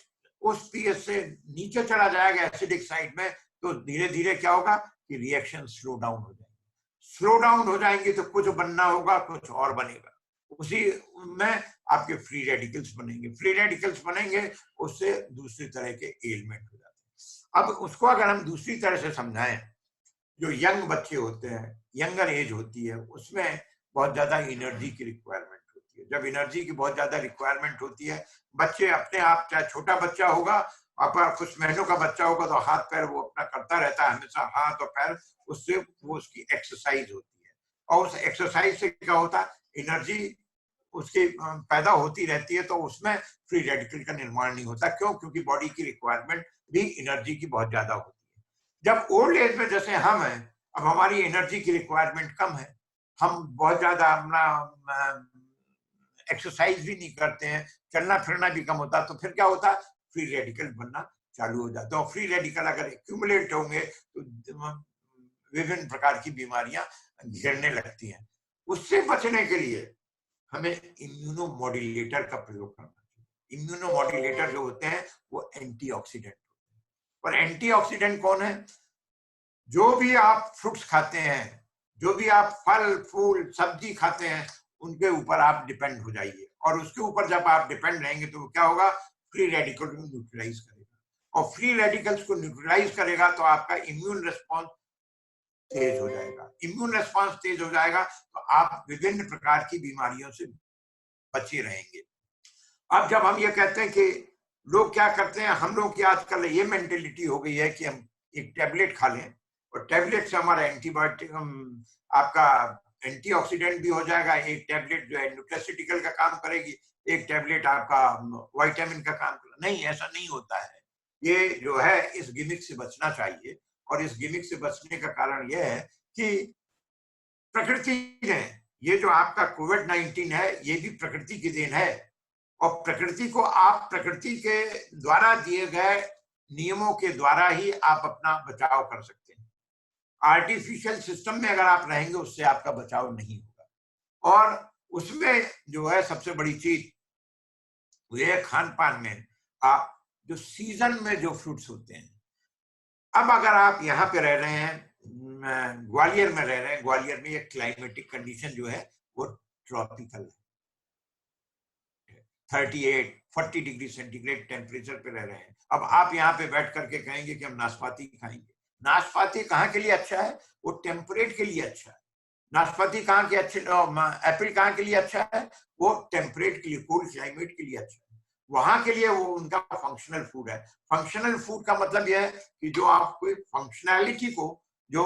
उस पीएच से नीचे चला जाएगा एसिडिक साइड में तो धीरे धीरे क्या होगा कि रिएक्शन स्लो डाउन हो जाएंगे। स्लो डाउन हो जाएंगे तो कुछ बनना होगा, कुछ और बनेगा, उसी में आपके फ्री रेडिकल्स बनेंगे, फ्री रेडिकल्स बनेंगे, उससे दूसरी तरह के एलिमेंट हो जाते हैं। अब उसको अगर हम दूसरी तरह से समझाएं, जो यंग बच्चे होते हैं, यंगर एज होती है, उसमें बहुत ज्यादा एनर्जी की रिक्वायरमेंट होती है। जब एनर्जी की बहुत ज्यादा रिक्वायरमेंट होती है, बच्चे अपने आप, चाहे छोटा बच्चा होगा, अपना कुछ महीनों का बच्चा होगा तो हाथ पैर वो अपना करता रहता है हमेशा, हाथ और पैर, उससे वो उसकी एक्सरसाइज होती है, और उस एक्सरसाइज से क्या होता है, एनर्जी उसकी पैदा होती रहती है, तो उसमें फ्री रेडिकल का निर्माण नहीं होता। क्यों? क्योंकि बॉडी की रिक्वायरमेंट भी एनर्जी की बहुत ज्यादा होती है। जब ओल्ड एज में जैसे हम हैं, अब हमारी एनर्जी की रिक्वायरमेंट कम है, हम बहुत ज्यादा अपना एक्सरसाइज भी नहीं करते हैं, चलना फिरना भी कम होता, तो फिर क्या होता, फ्री रेडिकल बनना चालू हो जाता है। और फ्री रेडिकल अगर एक्यूमुलेट होंगे तो विभिन्न प्रकार की बीमारियां घेरने लगती हैं। उससे बचने के लिए हमें इम्यूनोमॉड्यूलेटर का प्रयोग करना चाहिए। इम्यूनोमॉड्यूलेटर जो होते हैं वो एंटीऑक्सीडेंट होते हैं। और एंटीऑक्सीडेंट कौन है? जो भी आप फ्रूट्स खाते हैं, जो भी आप फल फूल सब्जी खाते हैं, उनके ऊपर आप डिपेंड हो जाइए, और उसके ऊपर जब आप डिपेंड रहेंगे तो क्या होगा, फ्री रेडिकल को न्यूट्रलाइज करेगा, और फ्री रेडिकल्स को न्यूट्रलाइज करेगा तो आपका इम्यून रिस्पॉन्स तेज हो जाएगा, इम्यून रेस्पॉन्स तेज हो जाएगा, तो आप विभिन्न प्रकार की बीमारियों से बचे रहेंगे। अब जब हम ये कहते हैं कि लोग क्या करते हैं, हम लोग की आजकल ये मेंटेलिटी हो गई है कि हम एक टैबलेट खा लें और टैबलेट से हमारा एंटीबायोटिक आपका एंटीऑक्सीडेंट भी हो जाएगा, एक टैबलेट जो है न्यूट्रास्यूटिकल का काम करेगी, एक टैबलेट आपका विटामिन का काम करेगा। नहीं, ऐसा नहीं होता है। ये जो है इस गिमिक से बचना चाहिए, और इस गिमिक से बचने का कारण यह है कि प्रकृति ने, ये जो आपका कोविड-19 है, ये भी प्रकृति की देन है, और प्रकृति को आप प्रकृति के द्वारा दिए गए नियमों के द्वारा ही आप अपना बचाव कर सकते हैं। आर्टिफिशियल सिस्टम में अगर आप रहेंगे, उससे आपका बचाव नहीं होगा। और उसमें जो है सबसे बड़ी चीज ये खान पान में, आप जो सीजन में जो फ्रूट्स होते हैं, अब अगर आप यहाँ पे रह रहे हैं, ग्वालियर में रह रहे हैं, ग्वालियर में ये क्लाइमेटिक कंडीशन जो है वो ट्रॉपिकल है, 38-40 डिग्री सेंटीग्रेड टेम्परेचर पे रह रहे हैं। अब आप यहाँ पे बैठ करके कहेंगे कि हम नाशपाती खाएंगे। नाशपाती कहाँ के लिए अच्छा है? वो टेम्परेट के लिए अच्छा है। नाशपाती कहाँ के अच्छे, एप्पल कहाँ के लिए अच्छा है? वो टेम्परेट के लिए, कोल्ड क्लाइमेट के लिए अच्छा है। वहां के लिए वो उनका फंक्शनल फूड है। फंक्शनल फूड का मतलब यह है कि जो आपको फंक्शनैलिटी को जो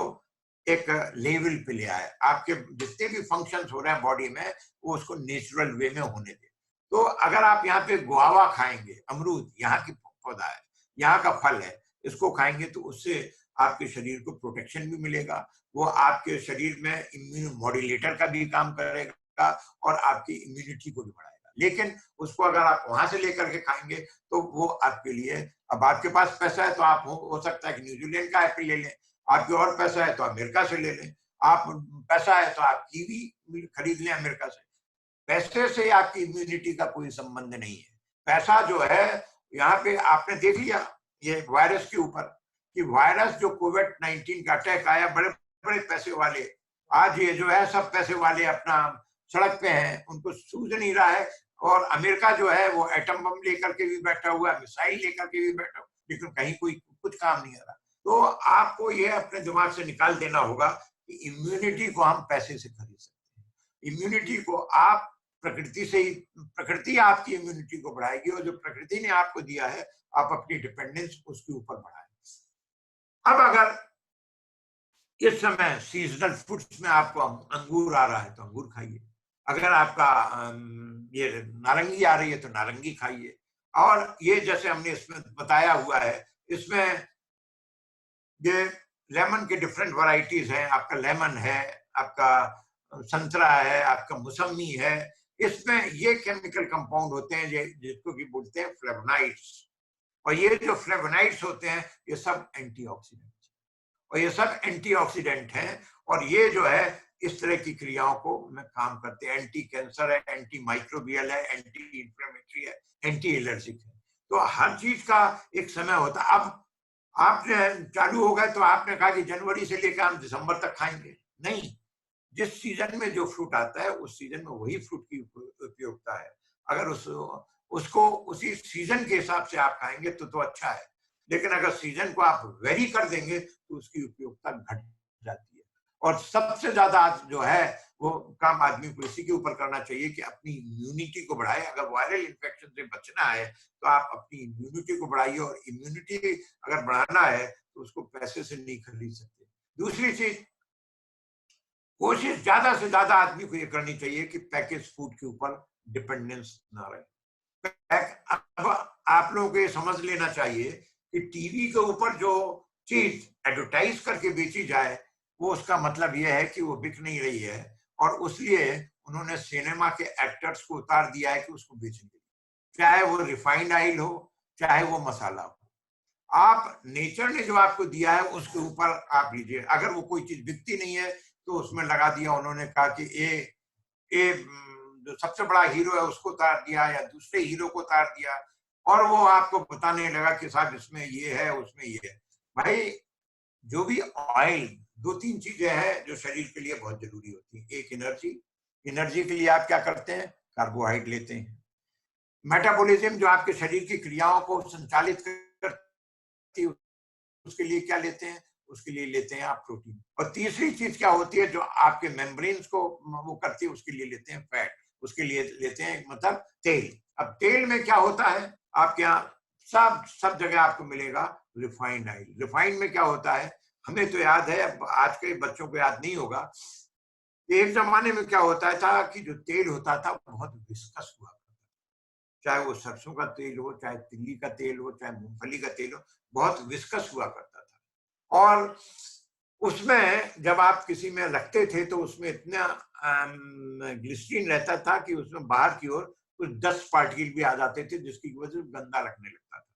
एक लेवल पे ले आए, आपके जितने भी फंक्शंस हो रहे हैं बॉडी में, वो उसको नेचुरल वे में होने दे। तो अगर आप यहाँ पे गुआवा खाएंगे, अमरूद यहाँ की पौधा है, यहाँ का फल है, इसको खाएंगे तो उससे आपके शरीर को प्रोटेक्शन भी मिलेगा, वो आपके शरीर में इम्यून मॉड्यूलेटर का भी काम करेगा और आपकी इम्यूनिटी को भी बढ़ाएगा। लेकिन उसको अगर आप वहां से लेकर के खाएंगे तो वो आपके लिए, अब आपके पास पैसा है तो आप हो सकता है कि न्यूजीलैंड का एप्पल ले लें, आपके और पैसा है तो अमेरिका से ले लें, आप पैसा है तो आप कीवी खरीद लें अमेरिका से। पैसे से आपकी इम्यूनिटी का कोई संबंध नहीं है। पैसा जो है, यहाँ पे आपने देख लिया ये वायरस के ऊपर कि वायरस जो कोविड-19 का अटैक आया, बड़े बड़े पैसे वाले, आज ये जो है सब पैसे वाले अपना सड़क पे हैं, उनको सूझ नहीं रहा है। और अमेरिका जो है वो एटम बम लेकर के भी बैठा हुआ है, मिसाइल लेकर के भी बैठा हुआ, लेकिन कहीं कोई कुछ काम नहीं आ रहा। तो आपको ये अपने दिमाग से निकाल देना होगा कि इम्यूनिटी को हम पैसे से खरीद सकते हैं। इम्यूनिटी को आप प्रकृति से ही, प्रकृति आपकी इम्यूनिटी को बढ़ाएगी, और जो प्रकृति ने आपको दिया है आप अपनी डिपेंडेंस उसके ऊपर बढ़ाएं। अब अगर इस समय सीजनल फ्रूट्स में आपको अंगूर आ रहा है तो अंगूर खाइए, अगर आपका ये नारंगी आ रही है तो नारंगी खाइए, और ये जैसे हमने इसमें बताया हुआ है, इसमें ये लेमन के डिफरेंट वैरायटीज हैं, आपका लेमन है, आपका संतरा है, आपका मौसमी है, इसमें ये केमिकल कंपाउंड होते हैं जिसको कि बोलते हैं फ्लेवोनाइड्स, और ये जो फ्लेवोनाइड्स होते हैं ये सब एंटीऑक्सीडेंट, और ये सब एंटीऑक्सीडेंट हैं, और ये जो है इस तरह की क्रियाओं को में काम करते हैं। एंटी कैंसर है, एंटी माइक्रोबियल है, एंटी इंफ्लेमेटरी है, एंटी एलर्जिक है। तो हर चीज का एक समय होता है। अब आपने चालू हो गए तो आपने कहा कि जनवरी से लेकर हम दिसंबर तक खाएंगे, नहीं, जिस सीजन में जो फ्रूट आता है उस सीजन में वही फ्रूट की उपयोगिता है। अगर उसको उसी सीजन के हिसाब से आप खाएंगे तो अच्छा है, लेकिन अगर सीजन को आप वेरी कर देंगे तो उसकी उपयोगिता घट जाती है। और सबसे ज्यादा जो है वो काम आदमी को इसी के ऊपर करना चाहिए कि अपनी इम्यूनिटी को बढ़ाए। अगर वायरल इन्फेक्शन से बचना है तो आप अपनी इम्यूनिटी को बढ़ाइए, और इम्यूनिटी अगर बढ़ाना है तो उसको पैसे से नहीं खरीद सकते। दूसरी चीज, कोशिश ज्यादा से ज्यादा आदमी को ये करनी चाहिए कि पैकेज फूड के ऊपर डिपेंडेंस ना रहे। अब आप लोगों को ये समझ लेना चाहिए कि टीवी के ऊपर जो चीज एडवर्टाइज करके बेची जाए वो उसका मतलब यह है कि वो बिक नहीं रही है, और उसलिए उन्होंने सिनेमा के एक्टर्स को उतार दिया है कि उसको बेचेंगे, चाहे वो रिफाइंड ऑयल हो, चाहे वो मसाला हो। आप नेचर ने जो आपको दिया है उसके ऊपर आप लीजिए। अगर वो कोई चीज बिकती नहीं है तो उसमें लगा दिया, उन्होंने कहा कि ये जो सबसे बड़ा हीरो है उसको उतार दिया या दूसरे हीरो को उतार दिया, और वो आपको बताने लगा कि साहब इसमें ये है उसमें ये है। भाई, जो भी ऑयल, दो तीन चीजें हैं जो शरीर के लिए बहुत जरूरी होती है। एक एनर्जी, एनर्जी के लिए आप क्या करते हैं? कार्बोहाइड्रेट लेते हैं। मेटाबॉलिज्म जो आपके शरीर की क्रियाओं को संचालित करती है, उसके लिए क्या लेते हैं? उसके लिए लेते हैं आप प्रोटीन। और तीसरी चीज क्या होती है जो आपके मेम्ब्रेन्स को वो करती है, उसके लिए लेते हैं फैट, उसके लिए लेते हैं मतलब तेल। अब तेल में क्या होता है, आपके यहाँ सब जगह आपको मिलेगा रिफाइंड ऑयल। रिफाइंड में क्या होता है, हमें तो याद है, आज के बच्चों को याद नहीं होगा, एक जमाने में क्या होता था कि जो तेल होता था बहुत विस्कस हुआ, चाहे वो सरसों का तेल हो, चाहे तिल्ली का तेल हो, चाहे मूंगफली का तेल हो, बहुत विस्कस हुआ करता था। और उसमें जब आप किसी में रखते थे तो उसमें इतना ग्लिसरीन रहता था कि उसमें बाहर की ओर कुछ 10 पार्टिकल भी आ जाते थे, जिसकी वजह से गंदा लगने लगता था।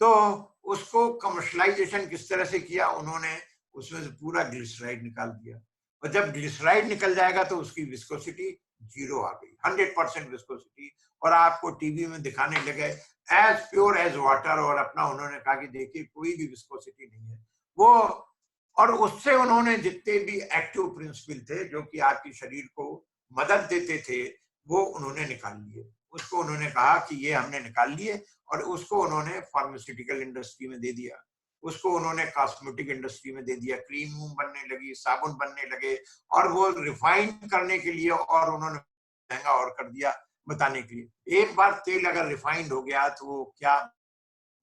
तो उसको कमर्शलाइजेशन किस तरह से किया उन्होंने, उसमें से पूरा ग्लिसराइड निकाल दिया। और जब ग्लिसराइड निकल जाएगा तो उसकी विस्कोसिटी 0 आ गई, 100% विस्कोसिटी। और आपको टीवी में दिखाने लगे एज प्योर एज वाटर, और अपना उन्होंने कहा कि देखिए कोई भी विस्कोसिटी नहीं है वो। और उससे उन्होंने जितने भी एक्टिव प्रिंसिपल थे जो कि आपके शरीर को मदद देते थे, वो उन्होंने निकाल लिए। उसको उन्होंने कहा कि ये हमने निकाल लिए, और उसको उन्होंने फार्मास्यूटिकल इंडस्ट्री में दे दिया, उसको उन्होंने कॉस्मेटिक इंडस्ट्री में दे दिया। क्रीम बनने लगी, साबुन बनने लगे, और वो रिफाइन करने के लिए और उन्होंने महंगा और कर दिया बताने के लिए। एक बार तेल अगर रिफाइंड हो गया तो वो क्या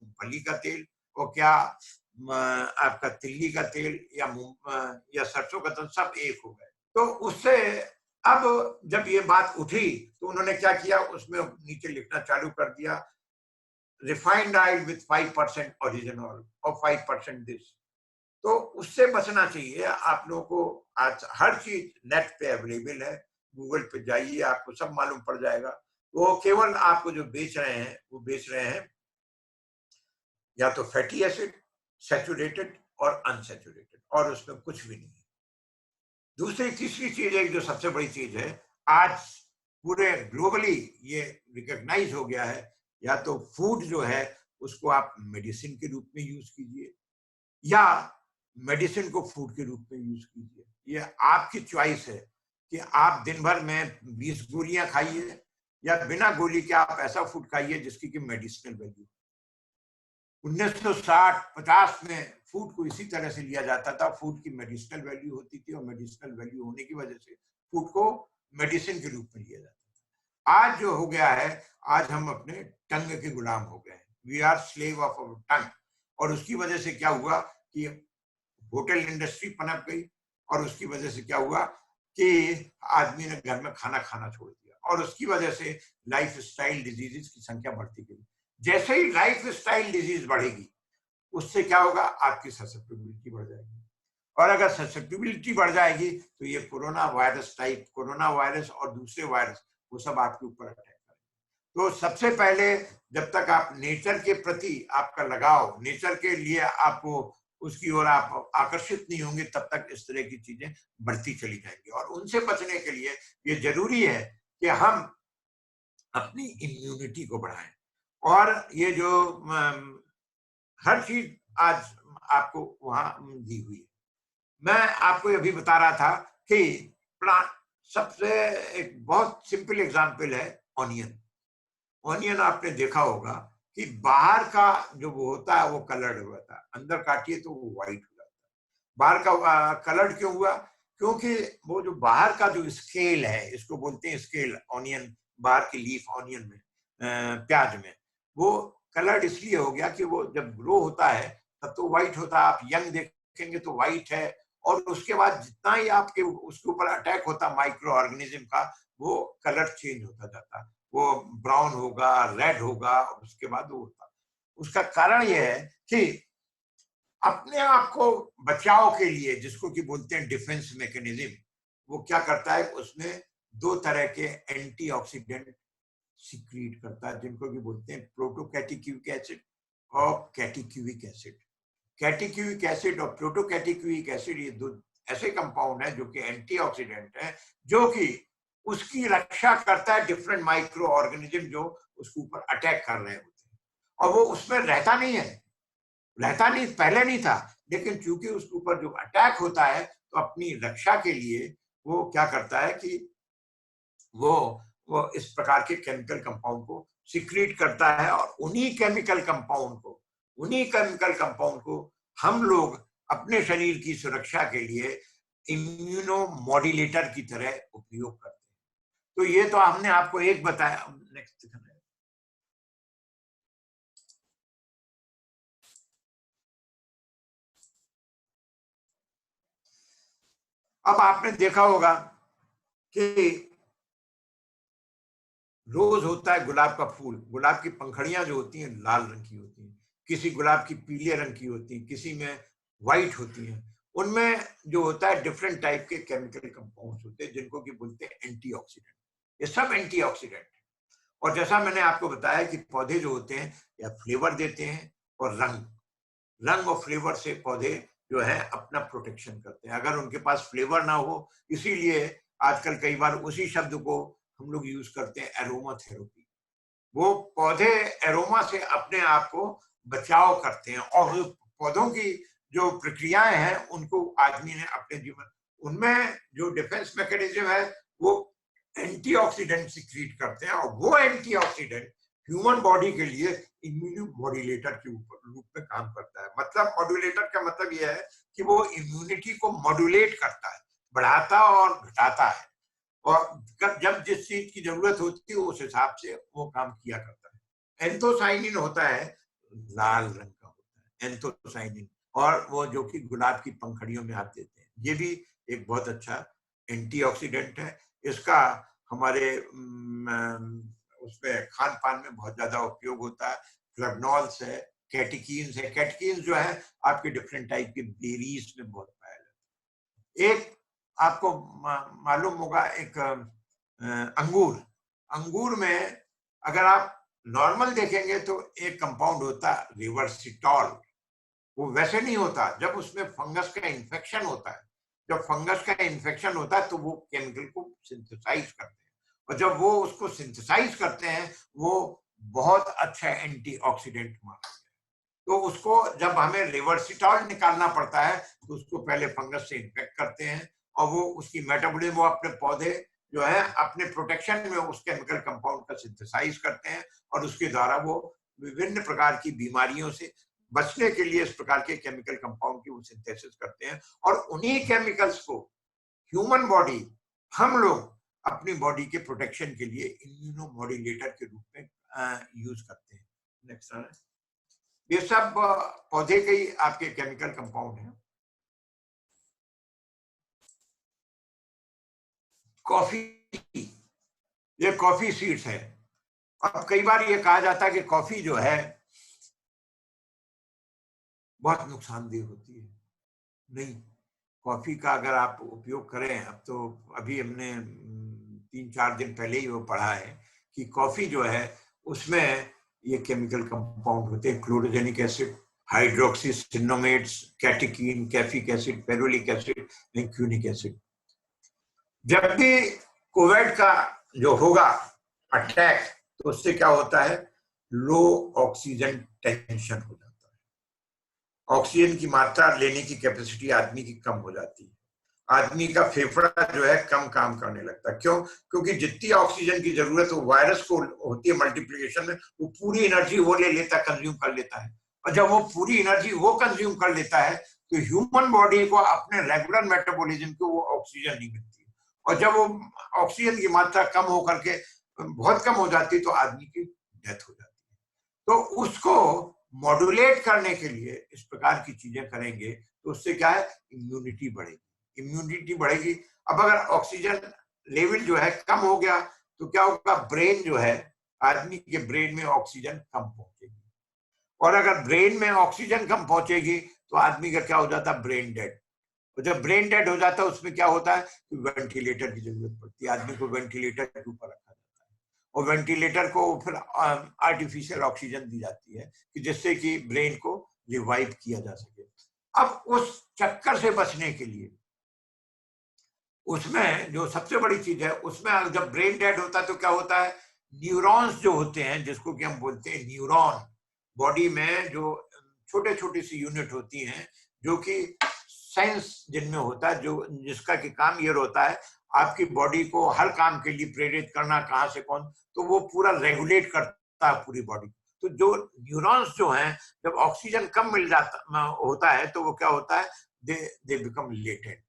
मूंगफली का तेल, वो क्या आपका तिल्ली का तेल या सरसों का तेल, सब एक हो गए। तो उससे अब जब ये बात उठी तो उन्होंने क्या किया, उसमें नीचे लिखना चालू कर दिया refined oil with 5% original oil और 5% दिस। तो उससे बचना चाहिए आप लोगों को। आज हर चीज नेट पे अवेलेबल है, गूगल पे जाइए आपको सब मालूम पड़ जाएगा। वो केवल आपको जो बेच रहे हैं वो बेच रहे हैं या तो फैटी एसिड, सैचुरेटेड और अनसैचुरेटेड, और उसमें कुछ भी नहीं है। दूसरी तीसरी चीज है जो सबसे बड़ी चीज है, आज पूरे ग्लोबली ये रिकॉग्नाइज हो गया है, या तो फूड जो है उसको आप मेडिसिन के रूप में यूज कीजिए, या मेडिसिन को फूड के रूप में यूज कीजिए। ये आपकी चॉइस है कि आप दिन भर में 20 गोलियां खाइए, या बिना गोली के आप ऐसा फूड खाइए जिसकी की मेडिसिनल वैल्यू। 1960-50 में फूड को इसी तरह से लिया जाता था, फूड की मेडिसिनल वैल्यू होती थी, और मेडिसिनल वैल्यू होने की वजह से फूड को मेडिसिन के रूप में लिया जाता था। आज जो हो गया है, आज हम अपने टंग के गुलाम हो गए हैं, we are slave of our tongue. और उसकी वजह से क्या हुआ कि होटल इंडस्ट्री पनप गई, और उसकी वजह से क्या हुआ कि आदमी ने घर में खाना खाना छोड़ दिया, और उसकी वजह से लाइफ स्टाइल डिजीजेस की संख्या बढ़ती गई। जैसे ही लाइफ स्टाइल डिजीज बढ़ेगी, उससे क्या होगा, आपकी ससेप्टेबिलिटी बढ़ जाएगी। और अगर ससेप्टेबिलिटी बढ़ जाएगी तो ये corona virus type, corona virus और दूसरे वायरस, वो सब आपके ऊपर अटैक करेंगे। तो सबसे पहले जब तक आप नेचर के प्रति आपका लगाव, नेचर के लिए आपको उसकी ओर आप आकर्षित नहीं होंगे, तब तक इस तरह की चीजें बढ़ती चली जाएंगी। और उनसे बचने के लिए ये जरूरी है कि हम अपनी इम्यूनिटी को बढ़ाएं। और ये जो हर चीज आज आपको वहां दी हुई है। मैं आपको अभी बता रहा था कि सबसे एक बहुत सिंपल एग्जांपल है ऑनियन। ऑनियन आपने देखा होगा कि बाहर का जो वो होता है वो कलर्ड होता है, अंदर काटिए तो वो व्हाइट हो जाता है। बाहर का कलर्ड क्यों हुआ, क्योंकि वो जो बाहर का जो स्केल है, इसको बोलते हैं स्केल, ऑनियन बाहर की लीफ ऑनियन में, प्याज में, वो कलर्ड इसलिए हो गया कि वो जब ग्रो होता है तब तो व्हाइट होता है, आप यंग देखेंगे तो व्हाइट है, और उसके बाद जितना ही आपके उसके ऊपर अटैक होता माइक्रो ऑर्गेनिज्म का, वो कलर चेंज होता जाता, वो ब्राउन होगा, रेड होगा, उसके बाद वो होता। उसका कारण यह है कि अपने आप को बचाव के लिए, जिसको कि बोलते हैं डिफेंस मैकेनिज्म, वो क्या करता है, उसमें 2 तरह के एंटीऑक्सीडेंट सीक्रेट करता है, जिनको कि बोलते हैं प्रोटोकैटेक्यूइक एसिड और कैटेक्यूइक एसिड। कैटेक्यूइक एसिड और प्रोटोकैटेक्यूइक एसिड, ये 2 ऐसे कंपाउंड हैं जो कि एंटीऑक्सीडेंट हैं, जो कि उसकी रक्षा करता है डिफरेंट माइक्रो ऑर्गेनिज्म जो उसके ऊपर अटैक कर रहे होते हैं। और वो उसमें रहता नहीं है, रहता नहीं, पहले नहीं था, लेकिन चूंकि उसके ऊपर जो अटैक होता है तो अपनी रक्षा के लिए वो क्या करता है कि वो इस प्रकार के केमिकल कंपाउंड को सीक्रेट करता है। और उन्हीं केमिकल कंपाउंड को हम लोग अपने शरीर की सुरक्षा के लिए इम्यूनो मॉड्यूलेटर की तरह उपयोग करते हैं। तो ये तो हमने आपको एक बताया। नेक्स्ट दिखाना है। अब आपने देखा होगा कि रोज होता है गुलाब का फूल, गुलाब की पंखड़ियां जो होती हैं लाल रंग की होती हैं, किसी गुलाब की पीले रंग की होती हैं, किसी में व्हाइट होती हैं। उनमें जो होता है डिफरेंट टाइप के केमिकल कंपाउंड्स होते हैं जिनको कि बोलते हैं एंटीऑक्सीडेंट। ये सब एंटीऑक्सीडेंट है। और जैसा मैंने आपको बताया कि पौधे जो होते हैं या फ्लेवर देते हैं और रंग और फ्लेवर से पौधे जो है अपना प्रोटेक्शन करते हैं। अगर उनके पास फ्लेवर ना हो, इसीलिए आजकल कई बार उसी शब्द को हम लोग यूज करते हैं एरोमा थेरेपी। वो पौधे एरोमा से अपने आप को बचाव करते हैं और पौधों की जो प्रक्रियाएं हैं उनको आदमी ने अपने जीवन उनमें जो डिफेंस मैकेनिज्म है वो एंटीऑक्सीडेंट सीक्रेट करते हैं और वो एंटीऑक्सीडेंट ह्यूमन बॉडी के लिए इम्यूनो मॉड्यूलेटर के रूप में काम करता है। मतलब मॉड्यूलेटर का मतलब यह है कि वो इम्यूनिटी को मॉड्यूलेट करता है, बढ़ाता और घटाता है, और जब जिस चीज की जरूरत होती है उस हिसाब से वो काम किया करता है। एंथोसाइनिन होता है, लाल रंग का होता है एंथोसाइनिन, और वो जो कि गुलाब की पंखड़ियों में आप देते हैं। ये भी एक बहुत अच्छा एंटीऑक्सीडेंट है। इसका हमारे उसमें खान पान में बहुत ज्यादा उपयोग होता है। फ्लेवनॉल्स है, कैटेकीन्स है। कैटेकीन्स जो है आपके डिफरेंट टाइप के बेरीज में बहुत पाया जाता है। एक आपको मालूम होगा, एक अंगूर, अंगूर में अगर आप नॉर्मल देखेंगे तो एक कंपाउंड होता है रिवर्सिटॉल, वो वैसे नहीं होता। जब उसमें फंगस का इन्फेक्शन होता है, जब फंगस का इन्फेक्शन होता है तो वो केमिकल को सिंथेसाइज करते हैं, और जब वो उसको सिंथेसाइज करते हैं वो बहुत अच्छा एंटीऑक्सीडेंट माना गया। तो उसको जब हमें रिवर्सिटॉल निकालना पड़ता है तो उसको पहले फंगस से इन्फेक्ट करते हैं, और वो उसकी मेटाबॉलिज्म, वो अपने पौधे जो है अपने प्रोटेक्शन में उस केमिकल कंपाउंड का सिंथेसाइज करते हैं, और उसके द्वारा वो विभिन्न प्रकार की बीमारियों से बचने के लिए इस प्रकार के केमिकल कंपाउंड की वो सिंथेसिस करते हैं। और उन्हीं केमिकल्स को ह्यूमन बॉडी, हम लोग अपनी बॉडी के प्रोटेक्शन के लिए इम्यूनो मॉड्यूलेटर के रूप में यूज करते हैं। नेक्स्ट है। ये सब पौधे के ही आपके केमिकल कंपाउंड हैं। कॉफी, ये कॉफी सीड्स है। अब कई बार ये कहा जाता है कि कॉफी जो है बहुत नुकसानदेह होती है। नहीं, कॉफी का अगर आप उपयोग करें, अब तो अभी हमने 3-4 दिन पहले ही वो पढ़ा है कि कॉफी जो है उसमें ये केमिकल कंपाउंड होते हैं, chlorogenic acid, hydroxycinnamates, catechin, caffeic acid, ferulic acid, quinic acid. जब भी कोविड का जो होगा अटैक, तो उससे क्या होता है, लो ऑक्सीजन टेंशन हो जाता है। ऑक्सीजन की मात्रा लेने की कैपेसिटी आदमी की कम हो जाती है। आदमी का फेफड़ा जो है कम काम करने लगता है। क्यों? क्योंकि जितनी ऑक्सीजन की जरूरत हो वायरस को होती है मल्टीप्लिकेशन में, वो पूरी एनर्जी वो ले लेता है, कंज्यूम कर लेता है। और जब वो पूरी एनर्जी वो कंज्यूम कर लेता है तो ह्यूमन बॉडी को अपने रेगुलर मेटाबॉलिज्म को वो ऑक्सीजन नहीं मिलती। और जब वो ऑक्सीजन की मात्रा कम होकर के बहुत कम हो जाती है तो आदमी की डेथ हो जाती है। तो उसको मॉड्यूलेट करने के लिए इस प्रकार की चीजें करेंगे तो उससे क्या है, इम्यूनिटी बढ़ेगी। इम्यूनिटी बढ़ेगी। अब अगर ऑक्सीजन लेवल जो है कम हो गया तो क्या होगा, ब्रेन जो है, आदमी के ब्रेन में ऑक्सीजन कम पहुंचेगी, और अगर ब्रेन में ऑक्सीजन कम पहुंचेगी तो आदमी का क्या हो जाता है, ब्रेन डेड। तो जब ब्रेन डेड हो जाता है उसमें क्या होता है, वेंटिलेटर की जरूरत पड़ती है। आदमी को वेंटिलेटर के ऊपर रखा जाता है, और वेंटिलेटर को फिर आर्टिफिशियल ऑक्सीजन दी जाती है कि जिससे कि ब्रेन को रिवाइव किया जा सके। अब उस चक्कर से बचने के लिए उसमें जो सबसे बड़ी चीज है, उसमें जब ब्रेन डेड होता है तो क्या होता है, न्यूरॉन्स जो होते हैं, जिसको कि हम बोलते हैं न्यूरॉन, बॉडी में जो छोटे छोटे सी यूनिट होती हैं जो कि सेंस जिनमें होता है, जो जिसका कि काम ये होता है आपकी बॉडी को हर काम के लिए प्रेरित करना, कहां से कौन, तो वो पूरा रेगुलेट करता है पूरी बॉडी। तो जो न्यूरॉन्स जो हैं, जब ऑक्सीजन कम मिल जाता होता है तो वो क्या होता है, दे बिकम लेटेंट,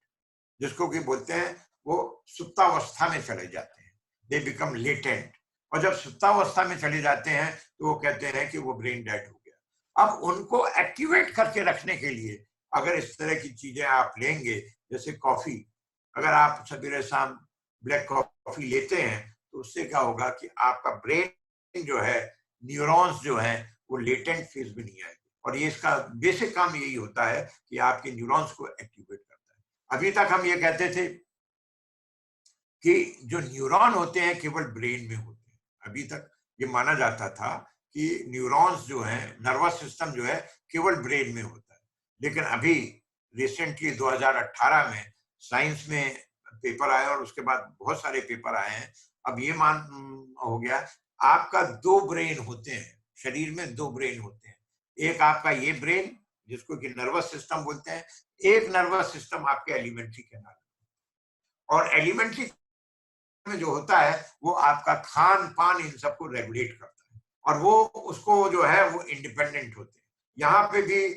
जिसको कि बोलते हैं वो सुप्तावस्था में चले जाते हैं, दे बिकम लेटेंट। और जब सुप्तावस्था में चले जाते हैं तो वो कहते हैं कि वो ब्रेन डेड हो गया। अब उनको एक्टिवेट करके रखने के लिए अगर इस तरह की चीजें आप लेंगे, जैसे कॉफी, अगर आप सवेरे शाम ब्लैक कॉफी लेते हैं तो उससे क्या होगा कि आपका ब्रेन जो है, न्यूरॉन्स जो है वो लेटेंट फेज में नहीं आएंगे। और ये इसका बेसिक काम यही होता है कि आपके न्यूरॉन्स को एक्टिवेट करता है। अभी तक हम ये कहते थे कि जो न्यूरॉन होते हैं केवल ब्रेन में होते हैं। अभी तक ये माना जाता था कि न्यूरॉन्स जो है, नर्वस सिस्टम जो है, केवल ब्रेन में होता है। लेकिन अभी रिसेंटली 2018 में साइंस में पेपर आया और उसके बाद बहुत सारे पेपर आए हैं। अब ये मान हो गया, आपका 2 ब्रेन होते हैं, शरीर में 2 ब्रेन होते हैं। एक आपका ये ब्रेन जिसको कि नर्वस सिस्टम बोलते हैं, एक नर्वस सिस्टम आपके एलिमेंट्री कैनाल, और एलिमेंट्री में जो होता है वो आपका खान पान इन सबको रेगुलेट करता है, और वो उसको जो है वो इंडिपेंडेंट होते हैं। यहाँ पे भी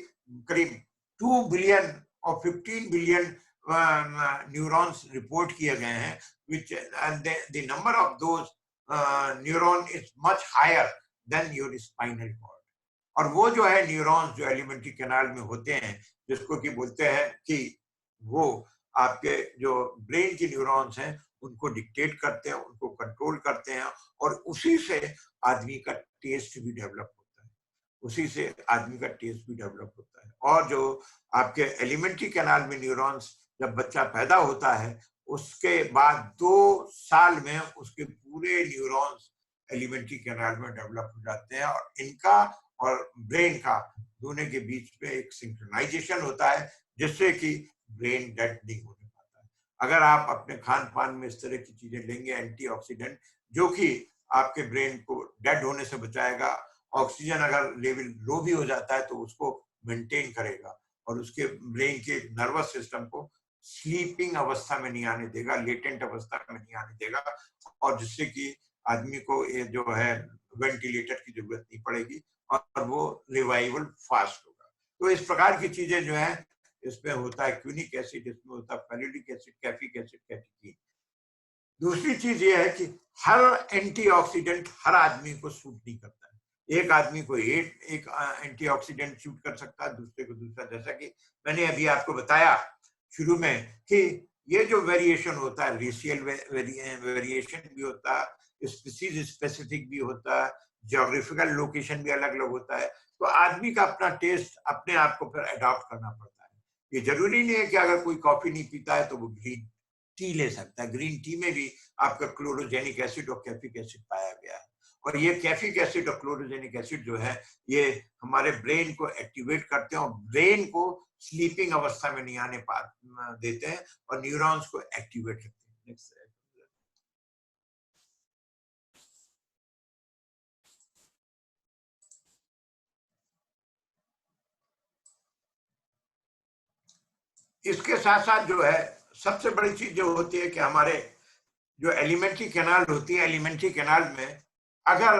करीब 2 बिलियन और 15 बिलियन न्यूरॉन्स रिपोर्ट किए गए हैं, which the number of those neuron is much higher than your spinal cord। और वो जो है न्यूरॉन्स जो एलिमेंट्री कैनाल में होते हैं, जिसको कि बोलते हैं कि वो आपके जो ब्रेन की न्यूरॉन्स हैं उनको डिक्टेट करते हैं, उनको कंट्रोल करते हैं, और उसी से आदमी का टेस्ट भी डेवलप होता है, उसी से आदमी का टेस्ट भी डेवलप होता है। और जो आपके एलिमेंट्री कैनाल में न्यूरॉन्स, जब बच्चा पैदा होता है उसके बाद 2 साल में उसके पूरे न्यूरॉन्स एलिमेंट्री कैनाल में डेवलप हो जाते हैं, और इनका और ब्रेन का दोनों के बीच में एक सिंक्रोनाइजेशन होता है, जिससे कि ब्रेन डेड नहीं होने पाता है। अगर आप अपने खान पान में इस तरह की चीजें लेंगे, एंटीऑक्सीडेंट, जो कि आपके ब्रेन को डेड होने से बचाएगा, ऑक्सीजन अगर लेवल लो भी हो जाता है तो उसको मेंटेन करेगा, और उसके ब्रेन के नर्वस सिस्टम को स्लीपिंग अवस्था में नहीं आने देगा, लेटेंट अवस्था में नहीं आने देगा, और जिससे कि आदमी को ये जो है वेंटिलेटर की जरूरत नहीं पड़ेगी, और वो रिवाइवल फास्ट होगा। तो इस प्रकार की चीजें जो है, इसमें होता है क्यूनिक एसिड, इसमें होता है फेनुलिक एसिड, कैफिक एसिड, कैटेकीन। दूसरी चीज ये है कि हर एंटीऑक्सीडेंट हर आदमी को सूट नहीं करता है। एक आदमी को एक एंटीऑक्सीडेंट सूट कर सकता है, दूसरे को दूसरा। जैसा कि मैंने अभी आपको बताया शुरू में कि ये जो वेरिएशन होता है, रेशियल वेरिएशन भी होता है, स्पीसीज स्पेसिफिक भी होता है, ज्योग्राफिकल लोकेशन भी अलग अलग होता है। तो आदमी का अपना टेस्ट अपने आप को फिर अडॉप्ट करना पड़ता है। ये जरूरी नहीं है कि अगर कोई कॉफी नहीं पीता है तो वो ग्रीन टी ले सकता है। ग्रीन टी में भी आपका क्लोरोजेनिक एसिड और कैफिक एसिड पाया गया है, और ये कैफिक एसिड और क्लोरोजेनिक एसिड जो है ये हमारे ब्रेन को एक्टिवेट करते हैं, और ब्रेन को स्लीपिंग अवस्था में नहीं आने देते हैं, और न्यूरॉन्स को एक्टिवेट करते हैं। नेक्स्ट। इसके साथ साथ जो है सबसे बड़ी चीज जो होती है कि हमारे जो एलिमेंट्री कैनाल होती है, एलिमेंट्री कैनाल में अगर